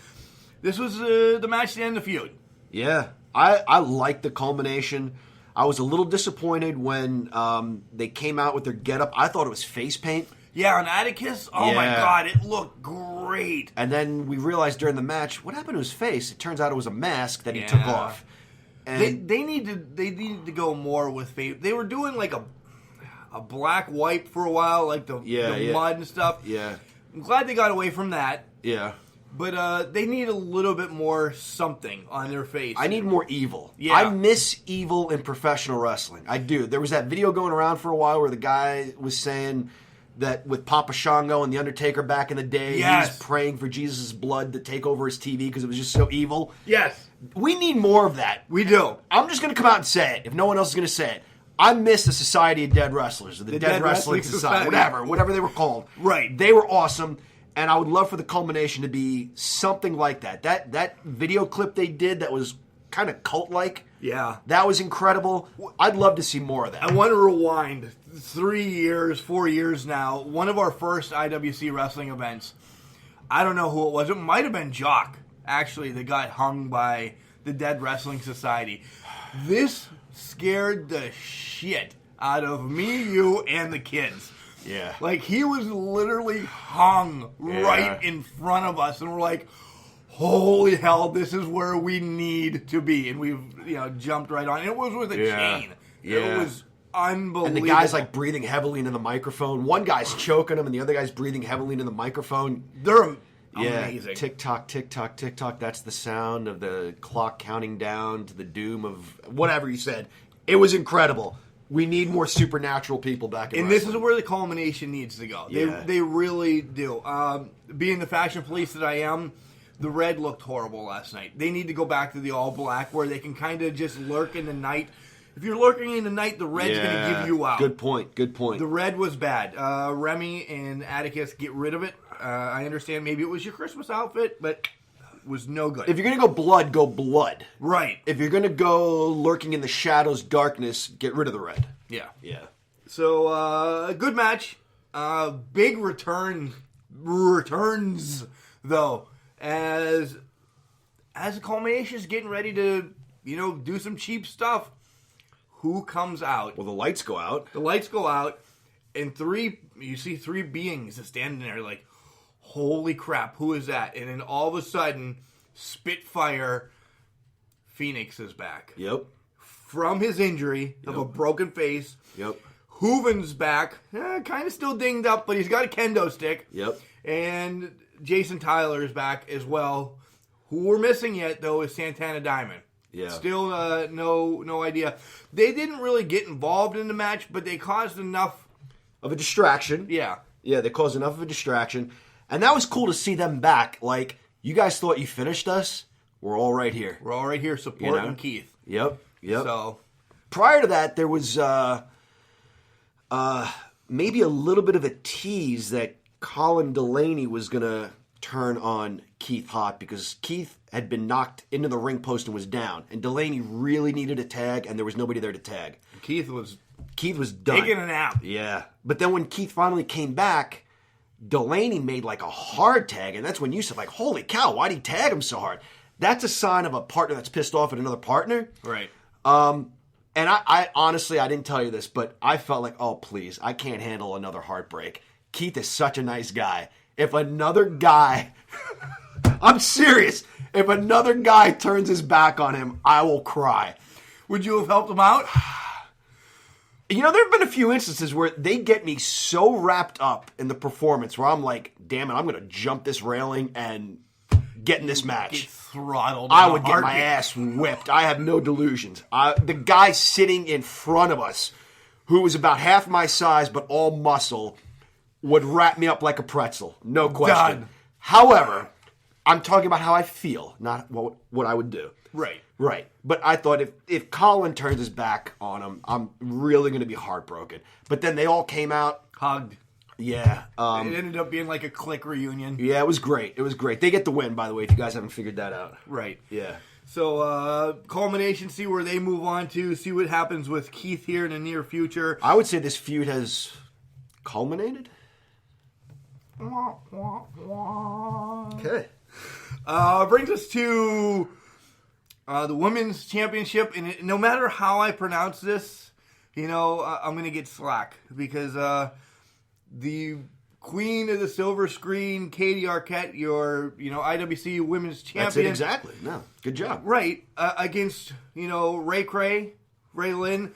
Speaker 3: This was the match to end the feud.
Speaker 4: Yeah. I like the culmination. I was a little disappointed when they came out with their getup. I thought it was face paint.
Speaker 3: Yeah, on Atticus, oh my
Speaker 4: Yeah.
Speaker 3: God, it looked great.
Speaker 4: And then we realized during the match, what happened to his face? It turns out it was a mask that he took
Speaker 3: Yeah.
Speaker 4: off. And
Speaker 3: They needed to go more with face. They were doing like a black wipe for a while, like the mud and stuff.
Speaker 4: yeah,
Speaker 3: I'm glad they got away from that,
Speaker 4: yeah.
Speaker 3: but they need a little bit more something on their face.
Speaker 4: I need more evil.
Speaker 3: Yeah.
Speaker 4: I miss evil in professional wrestling. I do. There was that video going around for a while where the guy was saying that with Papa Shango and The Undertaker back in the day, he was praying for Jesus' blood to take over his TV because it was just so evil.
Speaker 3: Yes,
Speaker 4: We need more of that.
Speaker 3: we do.
Speaker 4: I'm just going to come out and say it, if no one else is going to say it. I miss the Society of Dead Wrestlers, or the Dead Wrestling Society, whatever they were called.
Speaker 3: Right.
Speaker 4: They were awesome, and I would love for the culmination to be something like that. That video clip they did that was kind of cult-like,
Speaker 3: Yeah.
Speaker 4: that was incredible. I'd love to see more of that.
Speaker 3: I want to rewind 4 years now. One of our first IWC wrestling events. I don't know who it was. It might have been Jock, actually, that got hung by the Dead Wrestling Society. This scared the shit out of me, you, and the kids.
Speaker 4: Yeah.
Speaker 3: Like, he was literally hung right in front of us, and we're like, holy hell, this is where we need to be. And we've, jumped right on. And it was with a chain.
Speaker 4: Yeah.
Speaker 3: It was unbelievable.
Speaker 4: And the guy's like breathing heavily into the microphone. One guy's choking him, and the other guy's breathing heavily into the microphone.
Speaker 3: They're amazing.
Speaker 4: Tick tock, tick tock, tick tock. That's the sound of the clock counting down to the doom of whatever you said. It was incredible. We need more supernatural people back in
Speaker 3: And
Speaker 4: wrestling.
Speaker 3: this is where the culmination needs to go.
Speaker 4: Yeah.
Speaker 3: They really do. Being the fashion police that I am, the red looked horrible last night. They need to go back to the all black where they can kind of just lurk in the night. If you're lurking in the night, the red's going to give you out.
Speaker 4: Good point.
Speaker 3: The red was bad. Remy and Atticus, get rid of it. I understand maybe it was your Christmas outfit, but it was no good.
Speaker 4: If you're going to go blood.
Speaker 3: Right.
Speaker 4: If you're going to go lurking in the shadows, darkness, get rid of the red.
Speaker 3: Yeah.
Speaker 4: Yeah.
Speaker 3: So, a good match. Big returns, though, as the culmination is getting ready to, do some cheap stuff. Who comes out?
Speaker 4: Well, the lights go out.
Speaker 3: The lights go out, and you see three beings standing there like, holy crap, who is that? And then all of a sudden, Spitfire Phoenix is back.
Speaker 4: Yep.
Speaker 3: From his injury of a broken face.
Speaker 4: Yep.
Speaker 3: Hooven's back. Kind of still dinged up, but he's got a kendo stick.
Speaker 4: Yep.
Speaker 3: And Jason Tyler is back as well. Who we're missing yet, though, is Santana Diamond.
Speaker 4: Yeah.
Speaker 3: Still no idea. They didn't really get involved in the match, but they caused enough
Speaker 4: of a distraction.
Speaker 3: Yeah.
Speaker 4: Yeah, they caused enough of a distraction. And that was cool to see them back. Like, you guys thought you finished us? We're all right here.
Speaker 3: We're all right here supporting Keith.
Speaker 4: Yep.
Speaker 3: So,
Speaker 4: prior to that, there was maybe a little bit of a tease that Colin Delaney was going to turn on Keith Hot because Keith had been knocked into the ring post and was down. And Delaney really needed a tag, and there was nobody there to tag.
Speaker 3: Keith was
Speaker 4: done.
Speaker 3: taking a nap.
Speaker 4: Yeah. But then when Keith finally came back, Delaney made like a hard tag, and that's when you said, like, holy cow, why'd he tag him so hard? That's a sign of a partner that's pissed off at another partner.
Speaker 3: Right.
Speaker 4: And I honestly, I didn't tell you this, but I felt like, oh, please, I can't handle another heartbreak. Keith is such a nice guy. If another guy, I'm serious, if another guy turns his back on him, I will cry.
Speaker 3: Would you have helped him out?
Speaker 4: You know, there have been a few instances where they get me so wrapped up in the performance where I'm like, damn it, I'm going to jump this railing and get in this match.
Speaker 3: Get throttled.
Speaker 4: I would get my ass whipped. I have no delusions. The guy sitting in front of us, who was about half my size but all muscle, would wrap me up like a pretzel. No question.
Speaker 3: Done.
Speaker 4: However, I'm talking about how I feel, not what I would do.
Speaker 3: Right.
Speaker 4: Right. But I thought if Colin turns his back on him, I'm really going to be heartbroken. But then they all came out.
Speaker 3: Hugged.
Speaker 4: Yeah.
Speaker 3: It ended up being like a clique reunion.
Speaker 4: Yeah, it was great. It was great. They get the win, by the way, if you guys haven't figured that out.
Speaker 3: Right.
Speaker 4: Yeah.
Speaker 3: So, culmination, see where they move on to, see what happens with Keith here in the near future.
Speaker 4: I would say this feud has culminated. Okay.
Speaker 3: Brings us to the Women's Championship, and no matter how I pronounce this, I'm going to get slack, because the queen of the silver screen, Katie Arquette, your, IWC Women's Champion.
Speaker 4: That's it exactly. No, good job.
Speaker 3: Right, against, Ray Lynn.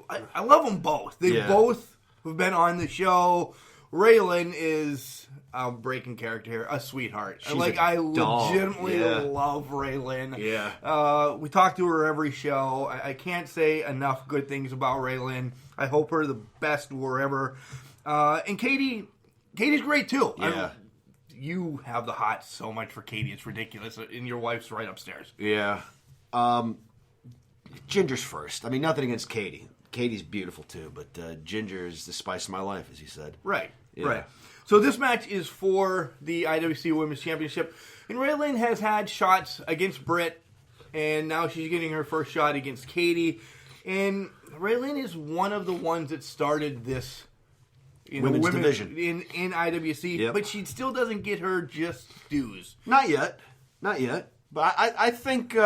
Speaker 3: I love them both. They both have been on the show. Ray Lynn is a breaking character here, a sweetheart. I legitimately love Ray Lynn.
Speaker 4: Yeah.
Speaker 3: We talk to her every show. I can't say enough good things about Ray Lynn. I hope her the best wherever. And Katie's great too.
Speaker 4: Yeah.
Speaker 3: You have the hot so much for Katie, it's ridiculous. And your wife's right upstairs.
Speaker 4: Yeah. Ginger's first. I mean, nothing against Katie. Katie's beautiful too, but Ginger is the spice of my life, as you said.
Speaker 3: Right.
Speaker 4: Yeah.
Speaker 3: Right. So this match is for the IWC Women's Championship. And Ray Lynn has had shots against Britt, and now she's getting her first shot against Katie. And Ray Lynn is one of the ones that started this
Speaker 4: women's division
Speaker 3: in IWC,
Speaker 4: yep.
Speaker 3: But she still doesn't get her just dues.
Speaker 4: Not yet. But I think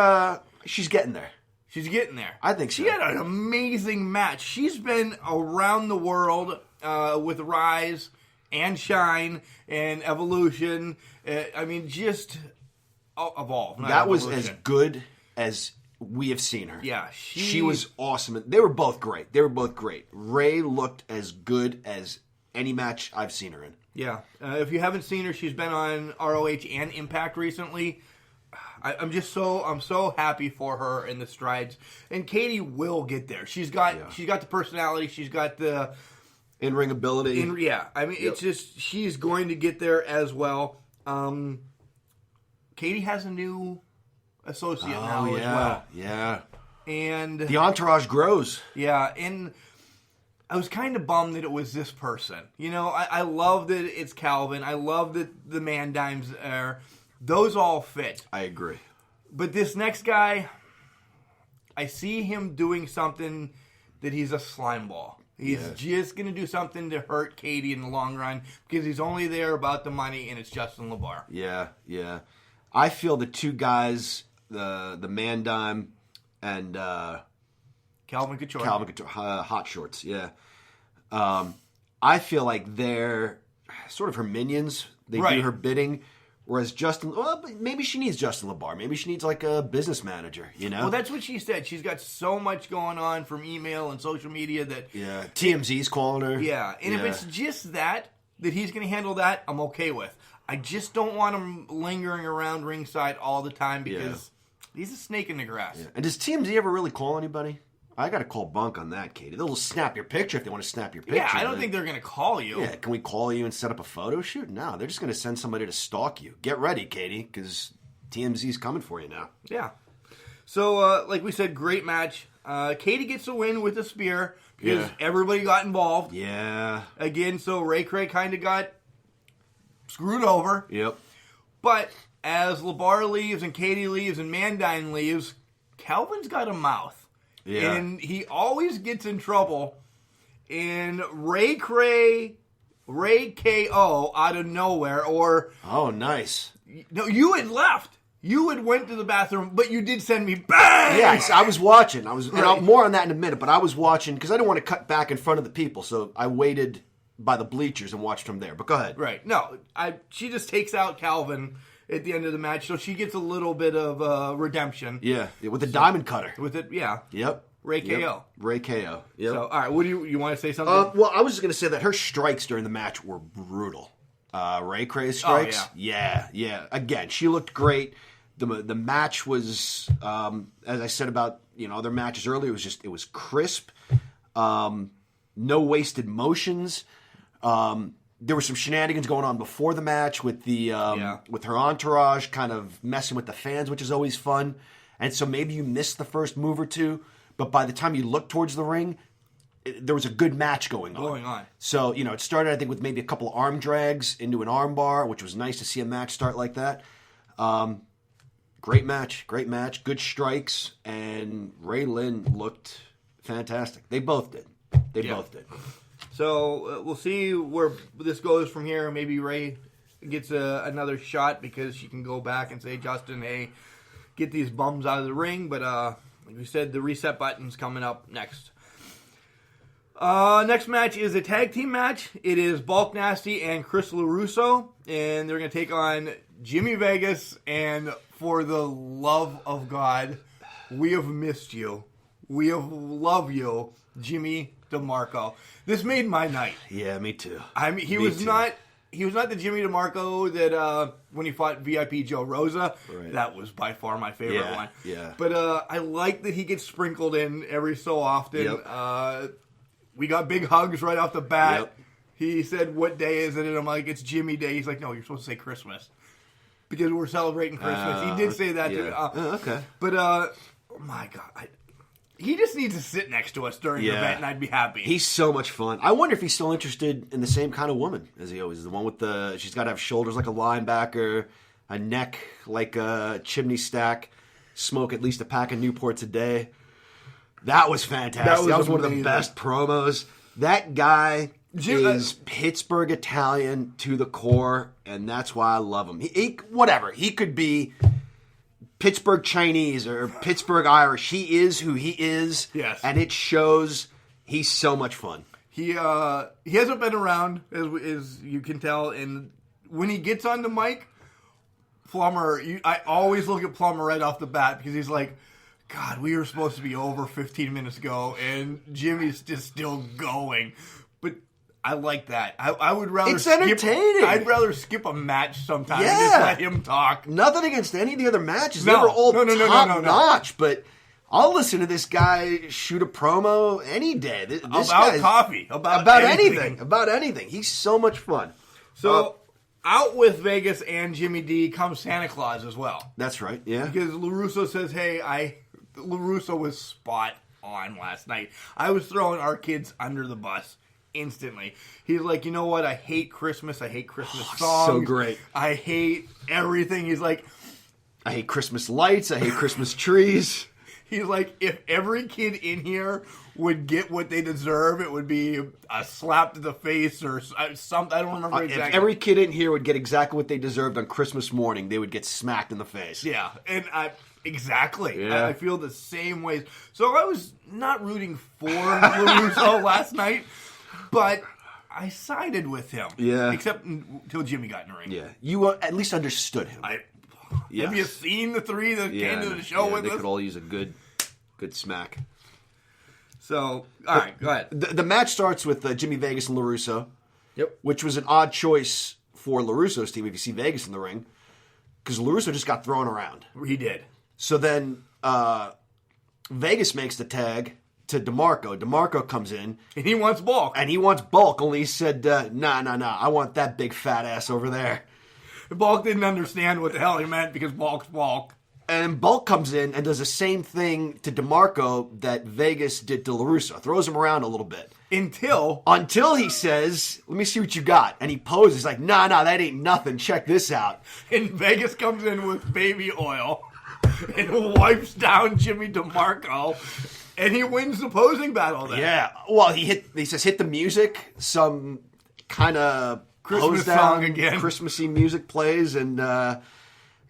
Speaker 4: she's getting there.
Speaker 3: She's getting there.
Speaker 4: I think so.
Speaker 3: She had an amazing match. She's been around the world with Rise and Shine and Evolution. Just Evolve.
Speaker 4: That was as good as we have seen her.
Speaker 3: Yeah.
Speaker 4: She was awesome. They were both great. Ray looked as good as any match I've seen her in.
Speaker 3: Yeah. If you haven't seen her, she's been on ROH and Impact recently. I'm so happy for her in the strides, and Katie will get there. She's got the personality, she's got the
Speaker 4: in-ring ability.
Speaker 3: It's just she's going to get there as well. Katie has a new associate now as well.
Speaker 4: Yeah,
Speaker 3: and
Speaker 4: the entourage grows.
Speaker 3: Yeah, and I was kind of bummed that it was this person. I love that it's Calvin. I love that the Man Dime's there. Those all fit.
Speaker 4: I agree.
Speaker 3: But this next guy, I see him doing something that he's a slime ball. He's just going to do something to hurt Katie in the long run because he's only there about the money, and it's Justin LeBar.
Speaker 4: Yeah. I feel the two guys, the Man Dime and
Speaker 3: Calvin Couture,
Speaker 4: Hot Shorts, yeah. I feel like they're sort of her minions. They do her bidding. Whereas maybe she needs Justin LeBar. Maybe she needs like a business manager, Well,
Speaker 3: that's what she said. She's got so much going on from email and social media that...
Speaker 4: Yeah, TMZ's calling her.
Speaker 3: Yeah, and if it's just that he's going to handle that, I'm okay with. I just don't want him lingering around ringside all the time because he's a snake in the grass. Yeah.
Speaker 4: And does TMZ ever really call anybody? I got to call bunk on that, Katie. They'll snap your picture if they want to snap your picture.
Speaker 3: Yeah, I don't think they're going to call you.
Speaker 4: Yeah, can we call you and set up a photo shoot? No, they're just going to send somebody to stalk you. Get ready, Katie, because TMZ's coming for you now.
Speaker 3: Yeah. So, like we said, great match. Katie gets a win with a spear because everybody got involved.
Speaker 4: Yeah.
Speaker 3: Again, so Ray Cray kind of got screwed over.
Speaker 4: Yep.
Speaker 3: But as LeBar leaves and Katie leaves and Mandine leaves, Calvin's got a mouth.
Speaker 4: Yeah.
Speaker 3: And he always gets in trouble. And Ray Cray, Ray KO out of nowhere, or...
Speaker 4: Oh, nice.
Speaker 3: No, you had left. You had went to the bathroom, but you did send me bang!
Speaker 4: Yes, I was watching. I was
Speaker 3: Right.
Speaker 4: more on that in a minute, but I was watching because I didn't want to cut back in front of the people, so I waited by the bleachers and watched from there. But go ahead.
Speaker 3: Right. No, she just takes out Calvin at the end of the match, so she gets a little bit of redemption.
Speaker 4: Yeah, with the diamond cutter.
Speaker 3: With it, yeah.
Speaker 4: Yep.
Speaker 3: Ray KO.
Speaker 4: Yep. Ray KO. Yep.
Speaker 3: So, all right, what do you want to say something?
Speaker 4: Well, I was just going to say that her strikes during the match were brutal. Ray Cray's strikes.
Speaker 3: Oh,
Speaker 4: Yeah. Again, she looked great. The match was, as I said about other matches earlier, it was crisp. No wasted motions. There were some shenanigans going on before the match with with her entourage kind of messing with the fans, which is always fun. And so maybe you missed the first move or two, but by the time you look towards the ring, there was a good match going on. So, it started, I think, with maybe a couple of arm drags into an arm bar, which was nice to see a match start like that. Great match. Good strikes, and Ray Lynn looked fantastic. They both did. Both did.
Speaker 3: So we'll see where this goes from here. Maybe Ray gets another shot because she can go back and say, Justin, hey, get these bums out of the ring. But like we said, the reset button's coming up next. Next match is a tag team match. It is Bulk Nasty and Chris LaRusso, and they're going to take on Jimmy Vegas, and for the love of God, we have missed you. We have loved you, Jimmy DeMarco. This made my night.
Speaker 4: Yeah, me too.
Speaker 3: I mean, he was not the Jimmy DeMarco that when he fought VIP Joe Rosa.
Speaker 4: Right.
Speaker 3: That was by far my favorite one.
Speaker 4: Yeah.
Speaker 3: But I like that he gets sprinkled in every so often.
Speaker 4: Yep.
Speaker 3: We got big hugs right off the bat.
Speaker 4: Yep.
Speaker 3: He said, "What day is it?" And I'm like, "It's Jimmy Day." He's like, "No, you're supposed to say Christmas because we're celebrating Christmas." He did say that too.
Speaker 4: Okay.
Speaker 3: But oh my God, he just needs to sit next to us during the event, and I'd be happy.
Speaker 4: He's so much fun. I wonder if he's still interested in the same kind of woman as he always is. The one with she's got to have shoulders like a linebacker, a neck like a chimney stack, smoke at least a pack of Newports a day. That was fantastic. That was one of the best promos. That guy is Pittsburgh Italian to the core, and that's why I love him. He could be Pittsburgh Chinese or Pittsburgh Irish. He is who he is.
Speaker 3: Yes.
Speaker 4: And it shows. He's so much fun.
Speaker 3: He hasn't been around, as you can tell, and when he gets on the mic, Plummer, I always look at Plummer right off the bat because he's like, God, we were supposed to be over 15 minutes ago, and Jimmy's just still going. But I like that. I would rather
Speaker 4: It's entertaining.
Speaker 3: I'd rather skip a match sometimes and
Speaker 4: Yeah.
Speaker 3: just let him talk.
Speaker 4: Nothing against any of the other matches.
Speaker 3: No.
Speaker 4: They were all
Speaker 3: No.
Speaker 4: top-notch, but I'll listen to this guy shoot a promo any day. This
Speaker 3: About
Speaker 4: guy's-
Speaker 3: coffee. About
Speaker 4: anything. About anything. He's so much fun.
Speaker 3: So, out with Vegas and Jimmy D comes Santa Claus as well.
Speaker 4: That's right, yeah.
Speaker 3: Because LaRusso says, hey, LaRusso was spot on last night. I was throwing our kids under the bus instantly. He's like, you know what? I hate Christmas. I hate Christmas songs.
Speaker 4: So great.
Speaker 3: I hate everything. He's like,
Speaker 4: I hate Christmas lights. I hate Christmas trees.
Speaker 3: He's like, if every kid in here would get what they deserve, it would be a slap to the face or something. I don't remember exactly.
Speaker 4: If every kid in here would get exactly what they deserved on Christmas morning, they would get smacked in the face.
Speaker 3: Yeah, and exactly.
Speaker 4: Yeah.
Speaker 3: I feel the same way. So I was not rooting for LaRusso last night, but I sided with him.
Speaker 4: Yeah.
Speaker 3: Except until Jimmy got in the ring.
Speaker 4: Yeah. You at least understood him. Yes.
Speaker 3: Have you seen the three that came to the show with
Speaker 4: they
Speaker 3: us?
Speaker 4: could all use a good smack.
Speaker 3: So, all right, go ahead.
Speaker 4: The match starts with Jimmy Vegas and LaRusso.
Speaker 3: Yep.
Speaker 4: Which was an odd choice for LaRusso's team if you see Vegas in the ring. Because LaRusso just got thrown around.
Speaker 3: He did.
Speaker 4: So then Vegas makes the tag to DeMarco. DeMarco comes in.
Speaker 3: And he wants Bulk.
Speaker 4: And he wants Bulk, only he said, nah, I want that big fat ass over there.
Speaker 3: Bulk didn't understand what the hell he meant because Bulk's Bulk.
Speaker 4: And Bulk comes in and does the same thing to DeMarco that Vegas did to LaRusso. Throws him around a little bit. Until he says, let me see what you got. And he poses like, nah, that ain't nothing. Check this out.
Speaker 3: And Vegas comes in with baby oil and wipes down Jimmy DeMarco. And he wins the posing battle then.
Speaker 4: Yeah. Well, he says, hit the music. Some kind of
Speaker 3: Christmas song again.
Speaker 4: Christmassy music plays. And,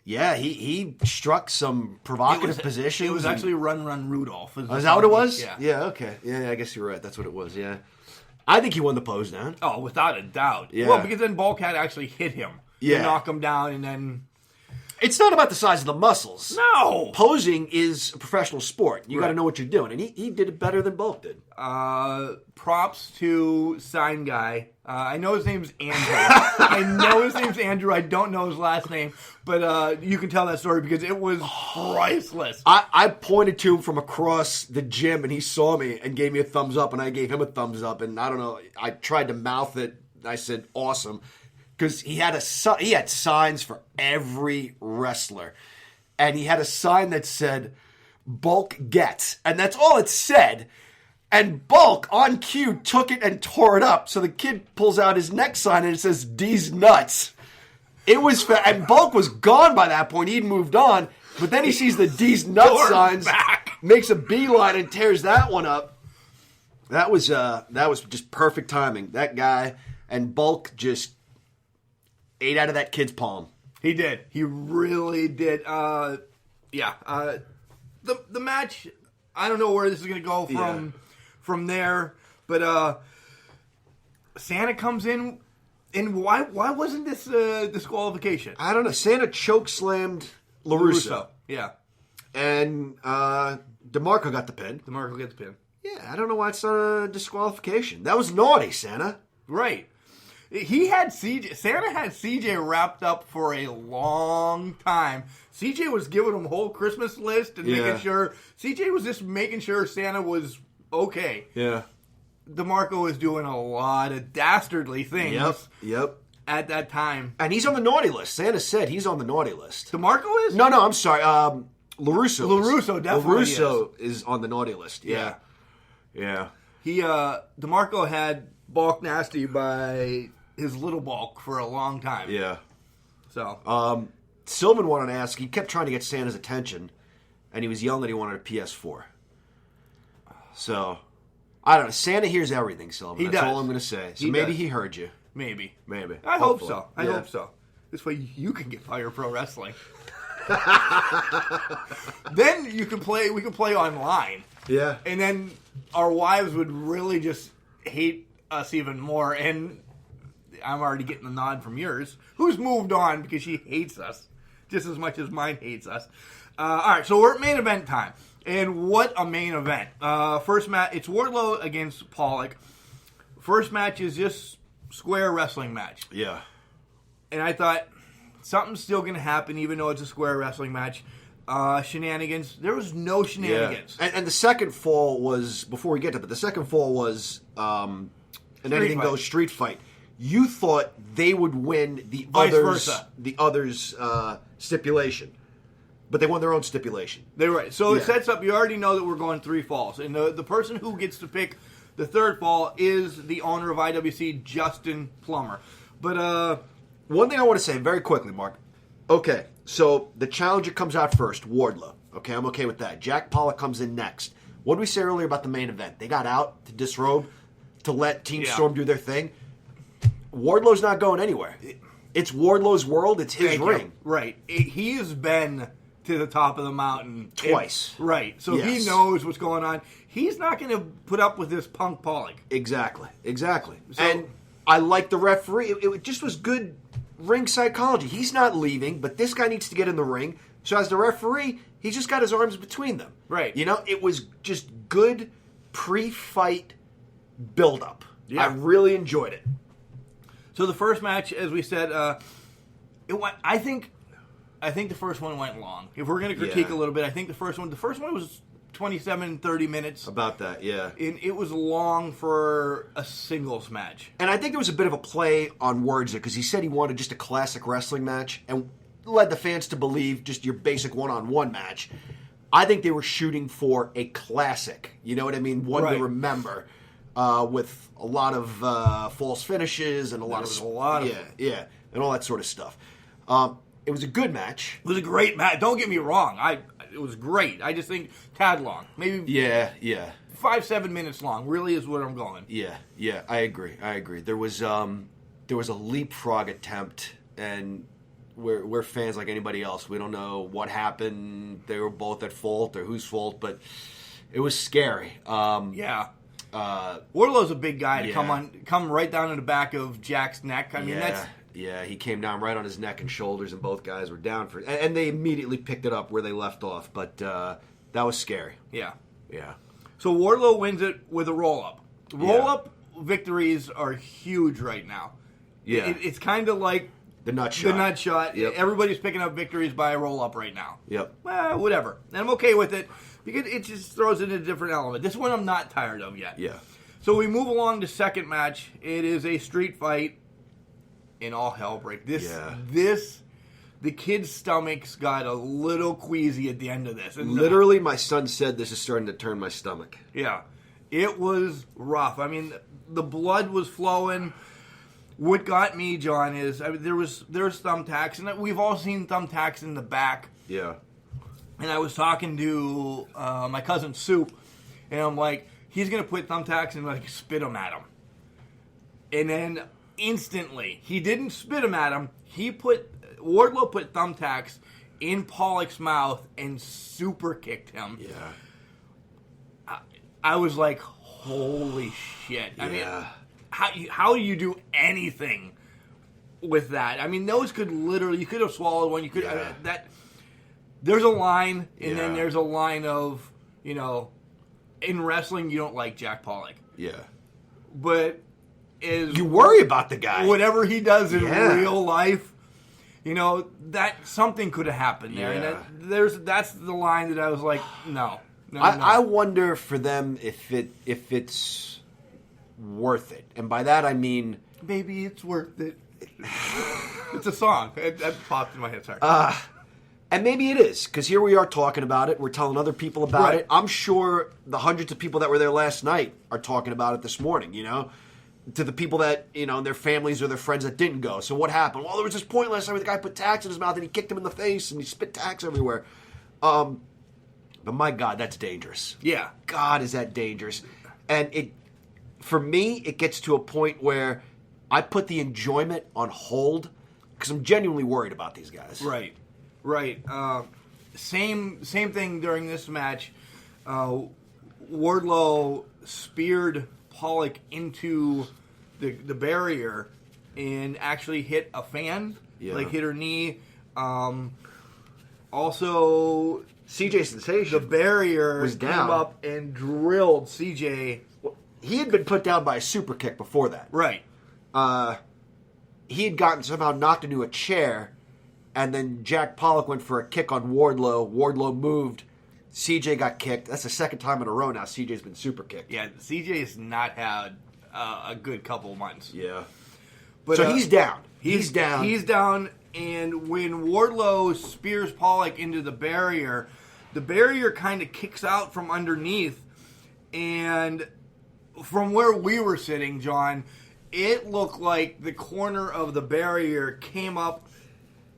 Speaker 4: he struck some provocative positions.
Speaker 3: It was actually Run Run Rudolph.
Speaker 4: Is that what it was?
Speaker 3: Yeah.
Speaker 4: Yeah, okay. Yeah, I guess you're right. That's what it was, yeah. I think he won the pose down.
Speaker 3: Oh, without a doubt.
Speaker 4: Yeah.
Speaker 3: Well, because then Bulk had actually hit him.
Speaker 4: Yeah.
Speaker 3: To knock him down, and then...
Speaker 4: It's not about the size of the muscles.
Speaker 3: No!
Speaker 4: Posing is a professional sport. You got to know what you're doing. And he did it better than Bulk did.
Speaker 3: Props to Sign Guy. I know his name's Andrew. I don't know his last name. But you can tell that story because it was priceless.
Speaker 4: I pointed to him from across the gym, and he saw me and gave me a thumbs up, and I gave him a thumbs up. And I don't know, I tried to mouth it. I said, awesome. Because he had signs for every wrestler. And he had a sign that said, Bulk gets. And that's all it said. And Bulk, on cue, took it and tore it up. So the kid pulls out his next sign and it says, D's nuts. It was and Bulk was gone by that point. He'd moved on. But then he sees the D's nuts signs, makes a beeline and tears that one up. That was just perfect timing. That guy and Bulk just ate out of that kid's palm.
Speaker 3: He did. He really did. The match, I don't know where this is going to go from there, but Santa comes in, and why wasn't this disqualification?
Speaker 4: I don't know. Santa chokeslammed LaRusso.
Speaker 3: Yeah.
Speaker 4: And DeMarco got the pin.
Speaker 3: DeMarco gets the pin.
Speaker 4: Yeah, I don't know why it's not a disqualification. That was naughty, Santa.
Speaker 3: Right. Santa had CJ wrapped up for a long time. CJ was giving him a whole Christmas list and making sure. CJ was just making sure Santa was okay.
Speaker 4: Yeah.
Speaker 3: DeMarco was doing a lot of dastardly things.
Speaker 4: Yep.
Speaker 3: At that time.
Speaker 4: And he's on the naughty list. Santa said he's on the naughty list.
Speaker 3: DeMarco is?
Speaker 4: No, I'm sorry. LaRusso.
Speaker 3: LaRusso definitely
Speaker 4: LaRusso is on the naughty list. Yeah.
Speaker 3: DeMarco had Bulk Nasty by his little Bulk for a long time.
Speaker 4: Yeah.
Speaker 3: So.
Speaker 4: Sylvan wanted to ask, he kept trying to get Santa's attention, and he was yelling that he wanted a PS4. So, I don't know. Santa hears everything, Sylvan. That's all I'm going to say. So maybe he heard you.
Speaker 3: Maybe.
Speaker 4: I
Speaker 3: hope so. I hope so. This way you can get Fire Pro Wrestling. Then we can play online.
Speaker 4: Yeah.
Speaker 3: And then our wives would really just hate us even more. And I'm already getting the nod from yours, who's moved on because she hates us just as much as mine hates us. All right, so we're at main event time. And what a main event. First match, it's Wardlow against Pollock. First match is just square wrestling match.
Speaker 4: Yeah.
Speaker 3: And I thought, something's still going to happen even though it's a square wrestling match. Shenanigans. There was no shenanigans.
Speaker 4: Yeah. And the second fall was, before we get to it, the second fall was an anything goes street fight. You thought they would win the others stipulation. But they won their own stipulation.
Speaker 3: They're right. So it sets up, you already know that we're going 3 falls. And the person who gets to pick the third fall is the owner of IWC, Justin Plummer. But
Speaker 4: one thing I want to say very quickly, Mark. Okay, so the challenger comes out first, Wardlow. Okay, I'm okay with that. Jack Pollock comes in next. What did we say earlier about the main event? They got out to disrobe, to let Team Storm do their thing. Wardlow's not going anywhere. It's Wardlow's world. It's his ring.
Speaker 3: Right. He has been to the top of the mountain
Speaker 4: twice.
Speaker 3: Right. So he knows what's going on. He's not going to put up with this punk Pollock.
Speaker 4: Exactly. So,
Speaker 3: and
Speaker 4: I like the referee. It just was good ring psychology. He's not leaving, but this guy needs to get in the ring. So as the referee, he's just got his arms between them.
Speaker 3: Right.
Speaker 4: You know, it was just good pre-fight build-up.
Speaker 3: Yeah.
Speaker 4: I really enjoyed it.
Speaker 3: So the first match, as we said, it went. I think the first one went long. If we're going to critique a little bit, I think the first one was 27, 30 minutes.
Speaker 4: About that, yeah.
Speaker 3: And it was long for a singles match.
Speaker 4: And I think there was a bit of a play on words there, because he said he wanted just a classic wrestling match. And led the fans to believe just your basic one-on-one match. I think they were shooting for a classic. You know what I mean? One to remember, with a lot of false finishes and a lot of and all that sort of stuff. It was a good match.
Speaker 3: It was a great match. Don't get me wrong. It was great. I just think tad long. Maybe 5-7 minutes long. Really is what I'm going.
Speaker 4: Yeah. I agree. There was a leapfrog attempt, and we're fans like anybody else. We don't know what happened. They were both at fault or whose fault, but it was scary.
Speaker 3: Wardlow's a big guy to come right down to the back of Jack's neck. I mean, that's.
Speaker 4: Yeah, he came down right on his neck and shoulders, and both guys were down for it. And they immediately picked it up where they left off, but that was scary.
Speaker 3: Yeah.
Speaker 4: Yeah.
Speaker 3: So Wardlow wins it with a roll-up. Roll-up victories are huge right now.
Speaker 4: Yeah.
Speaker 3: It's kind of like
Speaker 4: the nut shot.
Speaker 3: Yep. Everybody's picking up victories by a roll-up right now.
Speaker 4: Yep.
Speaker 3: Well, whatever. And I'm okay with it because it just throws in a different element. This one I'm not tired of yet.
Speaker 4: Yeah.
Speaker 3: So we move along to second match. It is a street fight. And all hell break. The kid's stomach's got a little queasy at the end of this. And
Speaker 4: literally, my son said this is starting to turn my stomach.
Speaker 3: Yeah. It was rough. I mean, the blood was flowing. What got me, John, is there was thumbtacks, and we've all seen thumbtacks in the back.
Speaker 4: Yeah.
Speaker 3: And I was talking to my cousin Soup, and I'm like, he's going to put thumbtacks and like spit them at him. And then instantly, he didn't spit him at him. Wardlow put thumbtacks in Pollock's mouth and super kicked him.
Speaker 4: Yeah.
Speaker 3: I was like, holy shit. I mean, how do you do anything with that? I mean, those could literally, you could have swallowed one. You could there's a line, and then there's a line of, in wrestling, you don't like Jack Pollock.
Speaker 4: Yeah.
Speaker 3: But
Speaker 4: you worry about the guy.
Speaker 3: Whatever he does in real life, that something could have happened there.
Speaker 4: Yeah.
Speaker 3: And that's the line that I was like, no.
Speaker 4: I wonder for them if it's worth it, and by that I mean,
Speaker 3: maybe it's worth it. It's a song. That popped in my head. Sorry.
Speaker 4: And maybe it is, because here we are talking about it. We're telling other people about it. I'm sure the hundreds of people that were there last night are talking about it this morning. To the people that, and their families or their friends that didn't go. So what happened? Well, there was this point last night where the guy put tacks in his mouth and he kicked him in the face and he spit tacks everywhere. But my God, that's dangerous.
Speaker 3: Yeah.
Speaker 4: God, is that dangerous. And for me, it gets to a point where I put the enjoyment on hold because I'm genuinely worried about these guys.
Speaker 3: Right. Same thing during this match. Wardlow speared Pollock into the barrier and actually hit a fan, hit her knee. Also,
Speaker 4: CJ Sensation,
Speaker 3: the barrier
Speaker 4: was
Speaker 3: came
Speaker 4: down.
Speaker 3: up and drilled CJ.
Speaker 4: He had been put down by a super kick before that.
Speaker 3: Right.
Speaker 4: He had gotten somehow knocked into a chair, and then Jack Pollock went for a kick on Wardlow. Wardlow moved. CJ got kicked. That's the second time in a row now CJ's been super kicked.
Speaker 3: Yeah, CJ's not had a good couple of months.
Speaker 4: Yeah.
Speaker 3: But,
Speaker 4: so he's down.
Speaker 3: He's down, and when Wardlow spears Pollock into the barrier kind of kicks out from underneath, and from where we were sitting, John, it looked like the corner of the barrier came up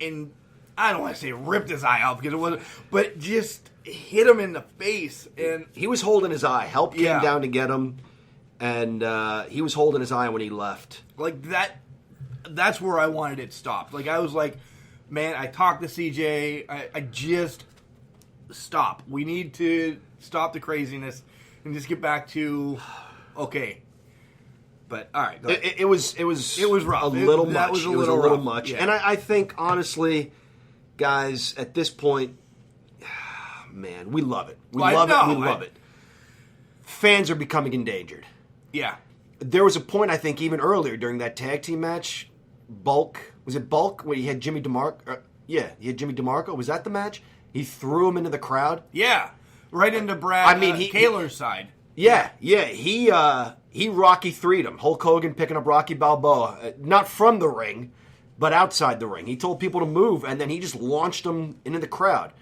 Speaker 3: and, I don't want to say ripped his eye out because it wasn't, but just hit him in the face. And
Speaker 4: he was holding his eye. Help came down to get him, and he was holding his eye when he left.
Speaker 3: Like that's where I wanted it stopped. Like, I was like, man, I talked to CJ. I just stop. We need to stop the craziness and just get back to okay. But all right,
Speaker 4: it was
Speaker 3: rough.
Speaker 4: A little much.
Speaker 3: That was
Speaker 4: it was a little
Speaker 3: rough.
Speaker 4: much.
Speaker 3: Yeah.
Speaker 4: And I think honestly, guys, at this point, man, we love it. We love it. Fans are becoming endangered.
Speaker 3: Yeah.
Speaker 4: There was a point, I think, even earlier during that tag team match, Bulk, was it Bulk, where he had Jimmy DeMarco? He had Jimmy DeMarco. Was that the match? He threw him into the crowd.
Speaker 3: Yeah, right into Brad. Kaler's side.
Speaker 4: Yeah. He Rocky 3'd him. Hulk Hogan picking up Rocky Balboa, not from the ring, but outside the ring. He told people to move, and then he just launched them into the crowd.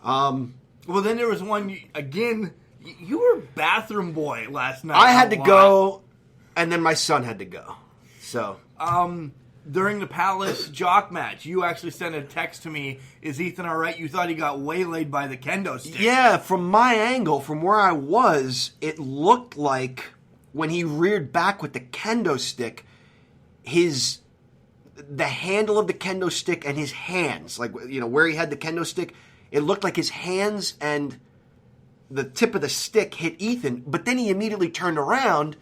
Speaker 3: Well, then there was one, again, you were bathroom boy last night.
Speaker 4: I had to go, and then my son had to go. So,
Speaker 3: during the Palace Jock match, you actually sent a text to me, is Ethan all right? You thought he got waylaid by the kendo stick.
Speaker 4: yeah, from my angle, from where I was, it looked like when he reared back with the kendo stick, the handle of the kendo stick and his hands, like, where he had the kendo stick, it looked like his hands and the tip of the stick hit Ethan, but then he immediately turned around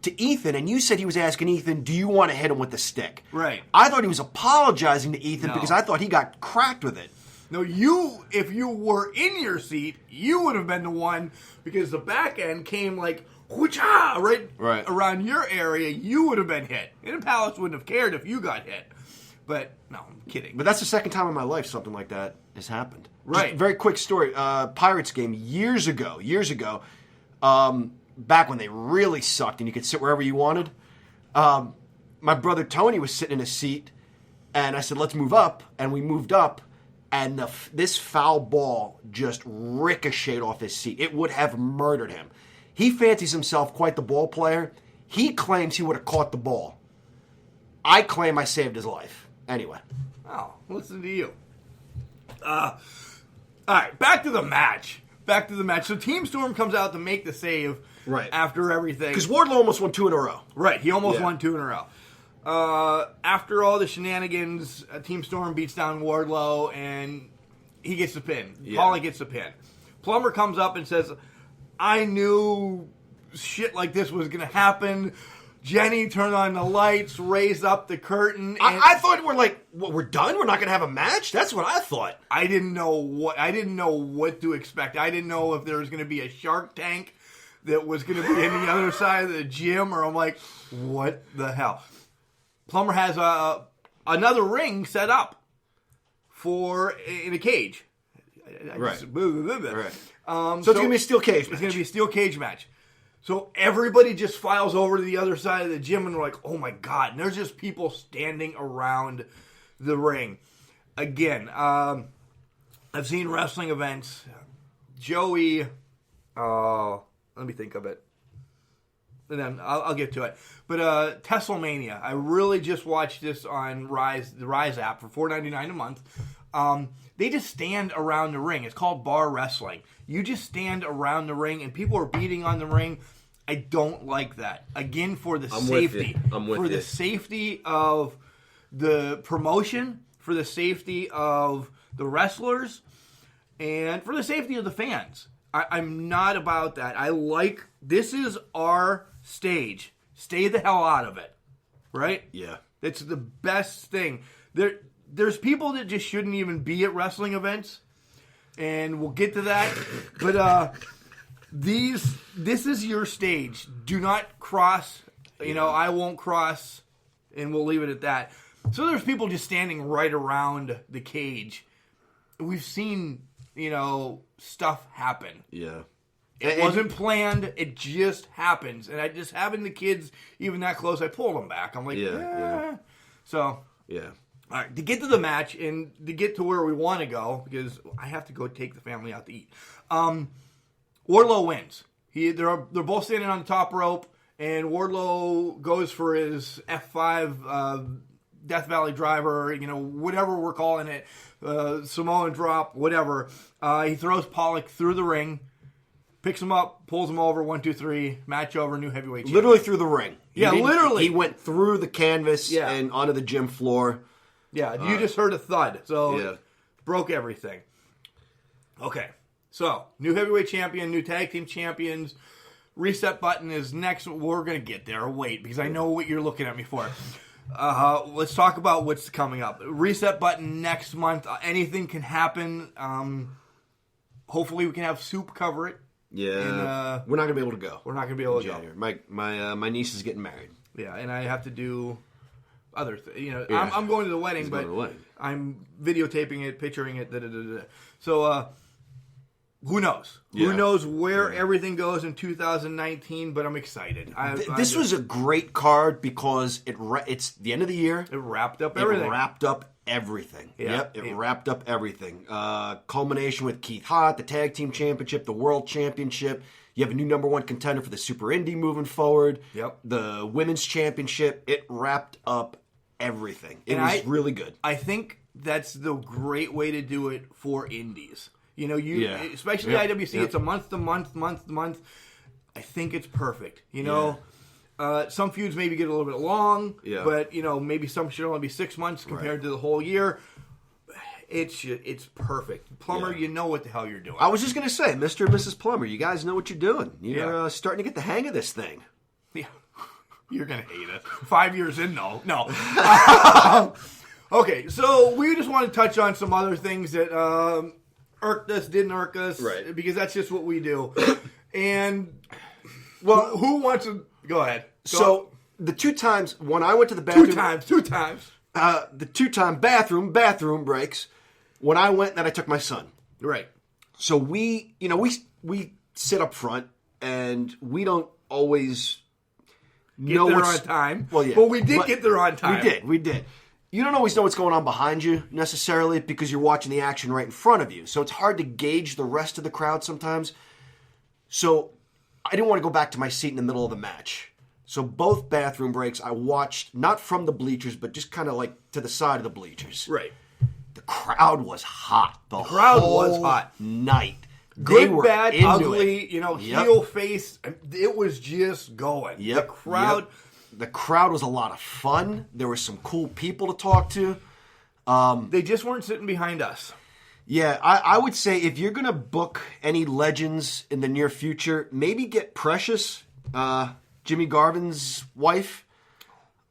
Speaker 4: to Ethan, and you said he was asking Ethan, do you want to hit him with the stick?
Speaker 3: Right.
Speaker 4: I thought he was apologizing to Ethan
Speaker 3: No.
Speaker 4: because I thought he got cracked with it.
Speaker 3: No, if you were in your seat, you would have been the one, because the back end came like, whoocha, right around your area, you would have been hit. And the Palace wouldn't have cared if you got hit. But, no, I'm kidding.
Speaker 4: But that's the second time in my life something like that has happened.
Speaker 3: Right.
Speaker 4: Just a very quick story. Pirates game years ago, back when they really sucked and you could sit wherever you wanted. My brother Tony was sitting in a seat, and I said, let's move up. And we moved up, and this foul ball just ricocheted off his seat. It would have murdered him. He fancies himself quite the ball player. He claims he would have caught the ball. I claim I saved his life. Anyway.
Speaker 3: Oh, listen to you. All right, back to the match. So Team Storm comes out to make the save after everything.
Speaker 4: Because Wardlow almost won 2 in a row.
Speaker 3: Right, he almost won 2 in a row. After all the shenanigans, Team Storm beats down Wardlow, and he gets the pin.
Speaker 4: Yeah.
Speaker 3: Paulie gets the pin. Plumber comes up and says, I knew shit like this was going to happen. Jenny turned on the lights, raised up the curtain. And
Speaker 4: I thought we're done? We're not going to have a match? That's what I thought.
Speaker 3: I didn't know what to expect. I didn't know if there was going to be a Shark Tank that was going to be in the other side of the gym, or I'm like, what the hell? Plumber has another ring set up in a cage.
Speaker 4: Right. So it's going to be a steel cage match.
Speaker 3: It's going to be a steel cage match. So everybody just files over to the other side of the gym, and we're like, oh my God. And there's just people standing around the ring. Again, I've seen wrestling events. Joey, let me think of it. And then I'll get to it. But Teslamania, I really just watched this on the Rise app for $4.99 a month. They just stand around the ring. It's called bar wrestling. You just stand around the ring, and people are beating on the ring. I don't like that. Again, for the safety. The safety of the promotion, for the safety of the wrestlers, and for the safety of the fans. I'm not about that. This is our stage. Stay the hell out of it. Right?
Speaker 4: Yeah.
Speaker 3: It's the best thing. There's people that just shouldn't even be at wrestling events, and we'll get to that. But this is your stage. Do not cross. I won't cross, and we'll leave it at that. So there's people just standing right around the cage. We've seen, stuff happen.
Speaker 4: Yeah.
Speaker 3: It wasn't planned. It just happens. And having the kids even that close, I pulled them back. I'm like, yeah. So,
Speaker 4: yeah.
Speaker 3: All right, to get to the match and to get to where we want to go, because I have to go take the family out to eat. Wardlow wins. They're both standing on the top rope, and Wardlow goes for his F5 Death Valley driver, whatever we're calling it, Samoan drop, whatever. He throws Pollock through the ring, picks him up, pulls him over, 1, 2, 3, match over, new heavyweight champion.
Speaker 4: Literally through the ring.
Speaker 3: Literally.
Speaker 4: He went through the canvas and onto the gym floor.
Speaker 3: Yeah, you just heard a thud, so broke everything. Okay, so new heavyweight champion, new tag team champions. Reset button is next. We're going to get there. Wait, because I know what you're looking at me for. Let's talk about what's coming up. Reset button next month. Anything can happen. Hopefully we can have Soup cover it.
Speaker 4: Yeah,
Speaker 3: and,
Speaker 4: we're not going to be able to go.
Speaker 3: We're not going to be able to go.
Speaker 4: My niece is getting married.
Speaker 3: Yeah, and I have to do other things. I'm going to the wedding, but I'm videotaping it, picturing it. So who knows?
Speaker 4: Yeah.
Speaker 3: Who knows where everything goes in 2019? But I'm excited.
Speaker 4: This was a great card because it's the end of the year.
Speaker 3: It wrapped up everything.
Speaker 4: It wrapped up everything.
Speaker 3: Yeah.
Speaker 4: Yep, it wrapped up everything. Culmination with Keith Hott, the Tag Team Championship, the World Championship. You have a new number one contender for the Super Indy moving forward.
Speaker 3: Yep.
Speaker 4: The Women's Championship. It wrapped up everything. It was really good.
Speaker 3: I think that's the great way to do it for indies. You know, especially IWC, it's a month to month. I think it's perfect. You know, some feuds maybe get a little bit long, but you know, maybe some should only be 6 months compared to the whole year. It's perfect. Plumber, you know what the hell you're doing.
Speaker 4: I was just going to say, Mr. and Mrs. Plumber, you guys know what you're doing. You're starting to get the hang of this thing.
Speaker 3: Yeah. You're going to hate it. 5 years in, no. Okay, so we just want to touch on some other things that irked us, didn't irk us,
Speaker 4: right?
Speaker 3: Because that's just what we do. And, well, who wants to... Go ahead.
Speaker 4: So, the 2 times, when I went to the bathroom...
Speaker 3: 2 times.
Speaker 4: The 2-time bathroom breaks, when I went, then I took my son.
Speaker 3: Right.
Speaker 4: So we sit up front, and we don't always know
Speaker 3: get there
Speaker 4: what's...
Speaker 3: on time.
Speaker 4: Well, yeah.
Speaker 3: But we did get there on time.
Speaker 4: We did. You don't always know what's going on behind you, necessarily, because you're watching the action right in front of you. So it's hard to gauge the rest of the crowd sometimes. So I didn't want to go back to my seat in the middle of the match. So both bathroom breaks, I watched, not from the bleachers, but just kind of like to the side of the bleachers.
Speaker 3: Right.
Speaker 4: The crowd was hot. The
Speaker 3: crowd
Speaker 4: whole
Speaker 3: was hot.
Speaker 4: Night.
Speaker 3: Good, bad, ugly,
Speaker 4: it.
Speaker 3: heel, face. It was just going.
Speaker 4: Yep.
Speaker 3: The crowd...
Speaker 4: The crowd was a lot of fun. There were some cool people to talk to.
Speaker 3: They just weren't sitting behind us.
Speaker 4: Yeah, I would say if you're going to book any legends in the near future, maybe get Precious, Jimmy Garvin's wife,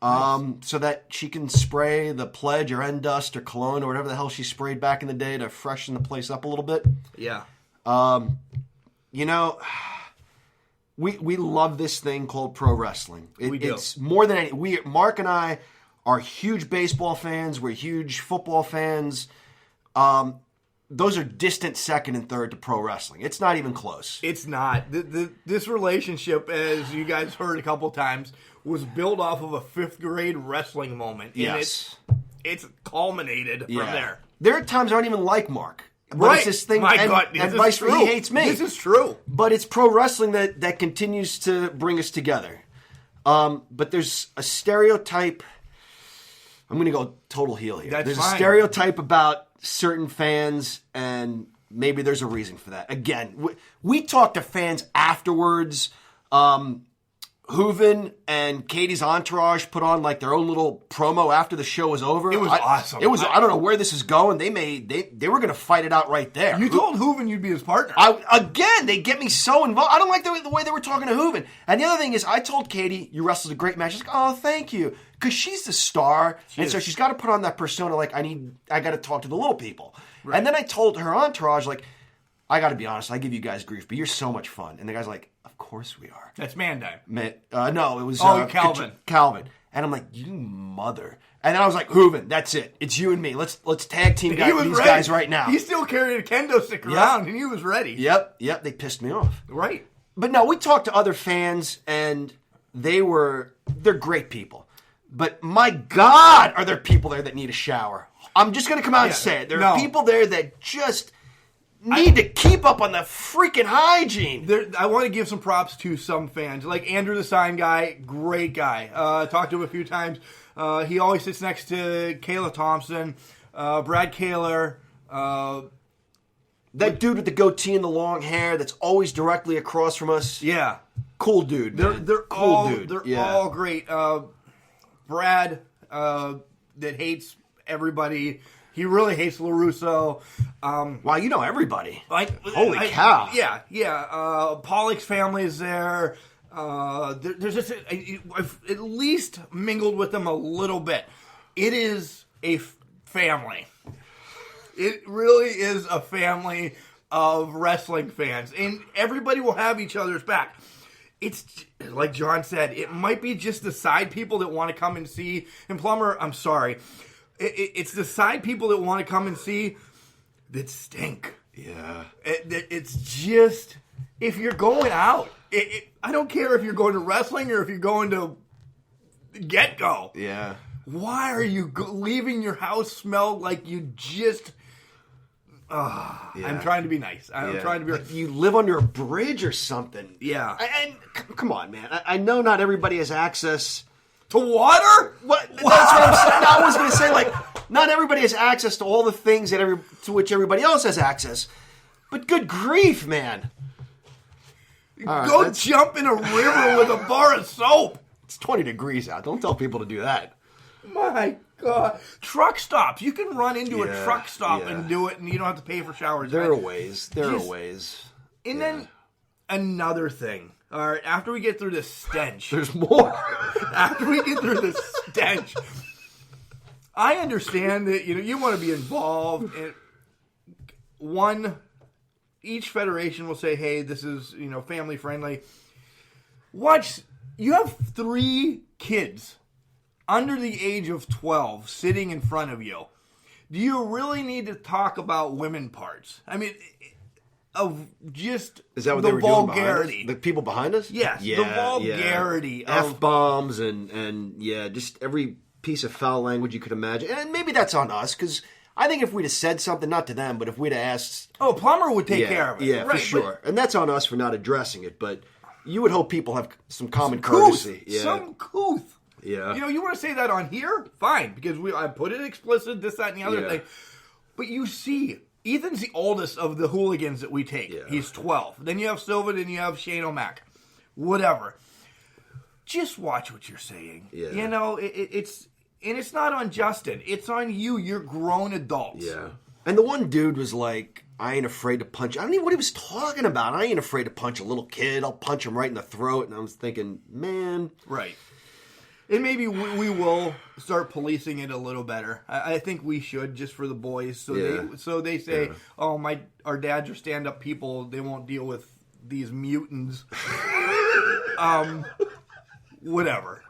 Speaker 4: so that she can spray the Pledge or End Dust or Cologne or whatever the hell she sprayed back in the day to freshen the place up a little bit.
Speaker 3: Yeah.
Speaker 4: You know... We love this thing called pro wrestling.
Speaker 3: We do.
Speaker 4: It's more than any. Mark and I are huge baseball fans. We're huge football fans. Those are distant second and third to pro wrestling. It's not even close.
Speaker 3: It's not. This relationship, as you guys heard a couple times, was built off of a 5th grade wrestling moment. And
Speaker 4: Yes.
Speaker 3: It's culminated from there.
Speaker 4: There are times I don't even like Mark. But
Speaker 3: Right.
Speaker 4: it's this thing,
Speaker 3: My
Speaker 4: and,
Speaker 3: God,
Speaker 4: and
Speaker 3: this
Speaker 4: vice
Speaker 3: is
Speaker 4: versa.
Speaker 3: true.
Speaker 4: He hates me.
Speaker 3: This is true.
Speaker 4: But it's pro wrestling that continues to bring us together. But there's a stereotype. I'm going to go total heel here.
Speaker 3: That's
Speaker 4: there's
Speaker 3: fine.
Speaker 4: a stereotype about certain fans, and maybe there's a reason for that. Again, we talk to fans afterwards. Hooven and Katie's entourage put on like their own little promo after the show was over.
Speaker 3: It was awesome.
Speaker 4: It was. I don't know where this is going. They were going to fight it out right there.
Speaker 3: You told Hooven you'd be his partner.
Speaker 4: Again, they get me so involved. I don't like the way they were talking to Hooven. And the other thing is, I told Katie, you wrestled a great match. She's like, oh, thank you. Because she's the star. So she's got to put on that persona like, I got to talk to the little people. Right. And then I told her entourage, like, I got to be honest, I give you guys grief, but you're so much fun. And the guy's like, of course we are.
Speaker 3: That's Mandai.
Speaker 4: No, it was
Speaker 3: Calvin.
Speaker 4: Calvin. And I'm like, you mother. And then I was like, Hooven, that's it. It's you and me. Let's tag team these guys right now.
Speaker 3: He still carried a kendo stick around, and he was ready.
Speaker 4: Yep. They pissed me off.
Speaker 3: Right.
Speaker 4: But no, we talked to other fans, and they're great people. But my God, are there people there that need a shower? I'm just going to come out and say it. There are people there that just need to keep up on the freaking hygiene.
Speaker 3: I want to give some props to some fans. Like Andrew the Sign Guy, great guy. Talked to him a few times. He always sits next to Kayla Thompson, Brad Kaler.
Speaker 4: That dude with the goatee and the long hair that's always directly across from us.
Speaker 3: Yeah.
Speaker 4: Cool dude.
Speaker 3: They're
Speaker 4: cool
Speaker 3: all,
Speaker 4: dude.
Speaker 3: They're all great. Brad, that hates everybody. He really hates LaRusso.
Speaker 4: Wow, you know everybody.
Speaker 3: Holy
Speaker 4: cow.
Speaker 3: Yeah. Pollock's family is there. There's just I've at least mingled with them a little bit. It is a family. It really is a family of wrestling fans. And everybody will have each other's back. It's, like John said, it might be just the side people that want to come and see. And Plumber, I'm sorry. It's the side people that want to come and see that stink.
Speaker 4: Yeah.
Speaker 3: It's just, if you're going out, I don't care if you're going to wrestling or if you're going to get-go.
Speaker 4: Yeah.
Speaker 3: Why are you leaving your house smell like you just... I'm trying to be nice. I'm trying to be...
Speaker 4: Like you live under a bridge or something.
Speaker 3: Yeah.
Speaker 4: And come on, man. I know not everybody has access...
Speaker 3: To water?
Speaker 4: What? That's what I'm saying. I was going to say, like, not everybody has access to all the things to which everybody else has access. But good grief, man.
Speaker 3: Go jump in a river with a bar of soap.
Speaker 4: It's 20 degrees out. Don't tell people to do that.
Speaker 3: My God. Truck stops. You can run into a truck stop
Speaker 4: yeah.
Speaker 3: and do it, and you don't have to pay for showers.
Speaker 4: There are ways.
Speaker 3: And then another thing. All right, after we get through the stench.
Speaker 4: There's more.
Speaker 3: After we get through the stench, I understand that you want to be involved. And each federation will say, "Hey, this is family friendly." You have 3 kids under the age of 12 sitting in front of you. Do you really need to talk about women parts? I mean, of just
Speaker 4: is that what
Speaker 3: the
Speaker 4: they were
Speaker 3: vulgarity.
Speaker 4: Doing the people behind us?
Speaker 3: Yes, the vulgarity of
Speaker 4: F-bombs and just every piece of foul language you could imagine. And maybe that's on us, because I think if we'd have said something, not to them, but if we'd have asked...
Speaker 3: Oh, Plummer would take care of it.
Speaker 4: Yeah,
Speaker 3: right,
Speaker 4: for sure. And that's on us for not addressing it, but you would hope people have some common courtesy. Yeah.
Speaker 3: Some couth.
Speaker 4: Yeah.
Speaker 3: You want to say that on here? Fine, because I put it explicit, this, that, and the other thing. But you see... Ethan's the oldest of the hooligans that we take. Yeah. He's 12. Then you have Silva, then you have Shane O'Mac. Whatever. Just watch what you're saying. Yeah. It's not on Justin. It's on you. You're grown adults.
Speaker 4: Yeah. And the one dude was like, I ain't afraid to punch. I don't even know what he was talking about. I ain't afraid to punch a little kid. I'll punch him right in the throat. And I was thinking, man.
Speaker 3: Right. And maybe we will start policing it a little better. I think we should, just for the boys. So they say, our dads are stand-up people. They won't deal with these mutants. Whatever.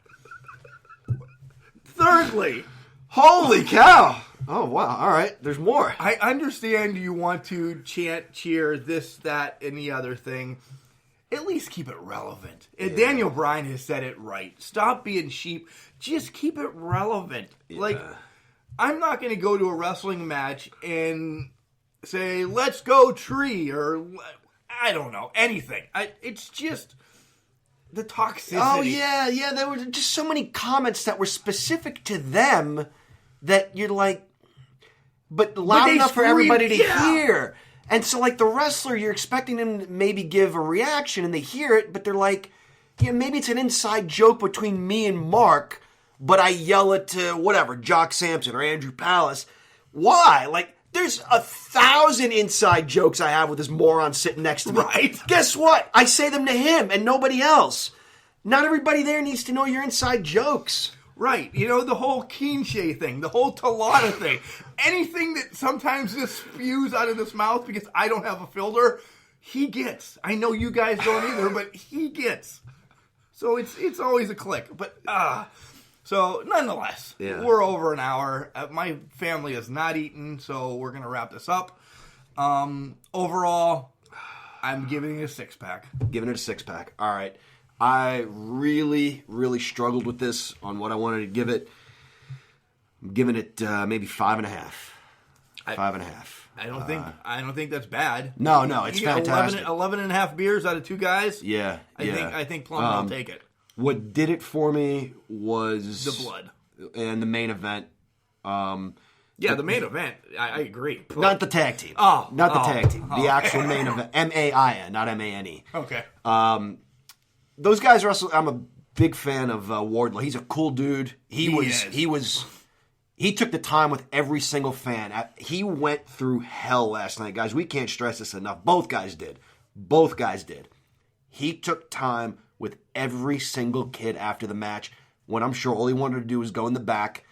Speaker 3: Thirdly,
Speaker 4: holy cow! Oh wow! All right, there's more.
Speaker 3: I understand you want to chant, cheer, this, that, and the other thing. At least keep it relevant. Daniel Bryan has said it right. Stop being sheep. Just keep it relevant.
Speaker 4: Yeah.
Speaker 3: Like, I'm not going to go to a wrestling match and say, let's go tree, or I don't know, anything. It's just the toxicity.
Speaker 4: Oh, yeah. There were just so many comments that were specific to them that you're like, but loud enough for everybody to hear. And so, like, the wrestler, you're expecting them to maybe give a reaction, and they hear it, but they're like, maybe it's an inside joke between me and Mark, but I yell it to, whatever, Jock Sampson or Andrew Palace. Why? Like, there's 1,000 inside jokes I have with this moron sitting next to me.
Speaker 3: Right.
Speaker 4: Guess what? I say them to him and nobody else. Not everybody there needs to know your inside jokes.
Speaker 3: Right. The whole Keenshay thing, the whole Talata thing. Anything that sometimes just spews out of his mouth because I don't have a filter, he gets. I know you guys don't either, but he gets. So it's always a click. But, so nonetheless, we're over an hour. My family has not eaten, so we're going to wrap this up. Overall, I'm giving it a 6-pack.
Speaker 4: Giving it a 6-pack. All right. I really, really struggled with this on what I wanted to give it. I'm giving it maybe 5.5. 5.5.
Speaker 3: I don't think that's bad.
Speaker 4: No, it's fantastic.
Speaker 3: 11 and a half beers out of 2 guys.
Speaker 4: Yeah.
Speaker 3: I think Plum will take it.
Speaker 4: What did it for me was
Speaker 3: the blood
Speaker 4: and the main event.
Speaker 3: The main event. I agree.
Speaker 4: Not the tag team. Not the tag team. The actual main event. MAIN, not MANE.
Speaker 3: Okay.
Speaker 4: Those guys wrestle. I'm a big fan of Wardlow. He's a cool dude. He took the time with every single fan. He went through hell last night, guys. We can't stress this enough. Both guys did. He took time with every single kid after the match, when I'm sure all he wanted to do was go in the back,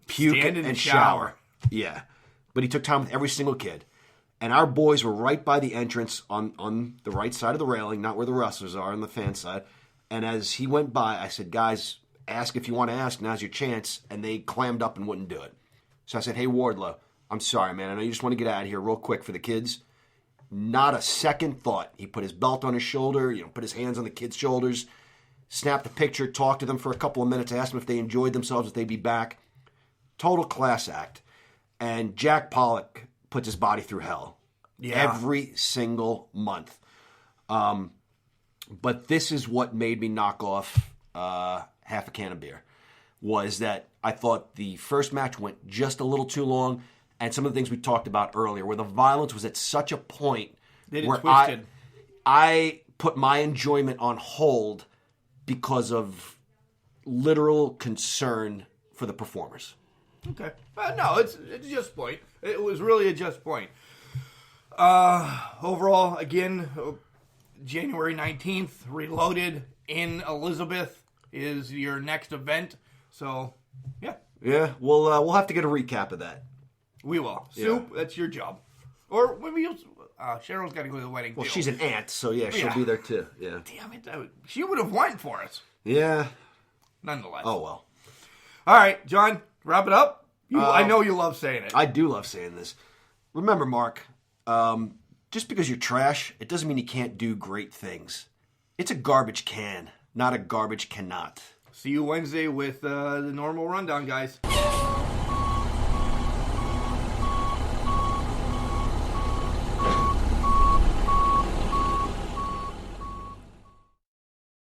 Speaker 4: puke, and shower. Yeah. But he took time with every single kid. And our boys were right by the entrance on the right side of the railing, not where the wrestlers are, on the fan side. And as he went by, I said, guys, ask if you want to ask. Now's your chance. And they clammed up and wouldn't do it. So I said, hey, Wardlow, I'm sorry, man. I know you just want to get out of here real quick for the kids. Not a second thought. He put his belt on his shoulder, put his hands on the kids' shoulders, snapped a picture, talked to them for a couple of minutes, asked them if they enjoyed themselves, if they'd be back. Total class act. And Jack Pollock puts his body through hell every single month. But this is what made me knock off half a can of beer, was that I thought the first match went just a little too long, and some of the things we talked about earlier, where the violence was at such a point where I put my enjoyment on hold because of literal concern for the performers.
Speaker 3: Okay. No, it's a just point. It was really a just point. Overall, again, January 19th, Reloaded in Elizabeth is your next event. So, yeah.
Speaker 4: Yeah, we'll have to get a recap of that.
Speaker 3: We will. Soup, that's your job. Or maybe you'll... Cheryl's got to go to the wedding,
Speaker 4: Well,
Speaker 3: too.
Speaker 4: she's an aunt, so yeah, she'll be there too. Yeah.
Speaker 3: Damn it. She would have went for us.
Speaker 4: Yeah.
Speaker 3: Nonetheless.
Speaker 4: Oh, well.
Speaker 3: All right, John, wrap it up. I know you love saying it.
Speaker 4: I do love saying this. Remember, Mark, just because you're trash, it doesn't mean you can't do great things. It's a garbage can, not a garbage cannot.
Speaker 3: See you Wednesday with the normal rundown, guys.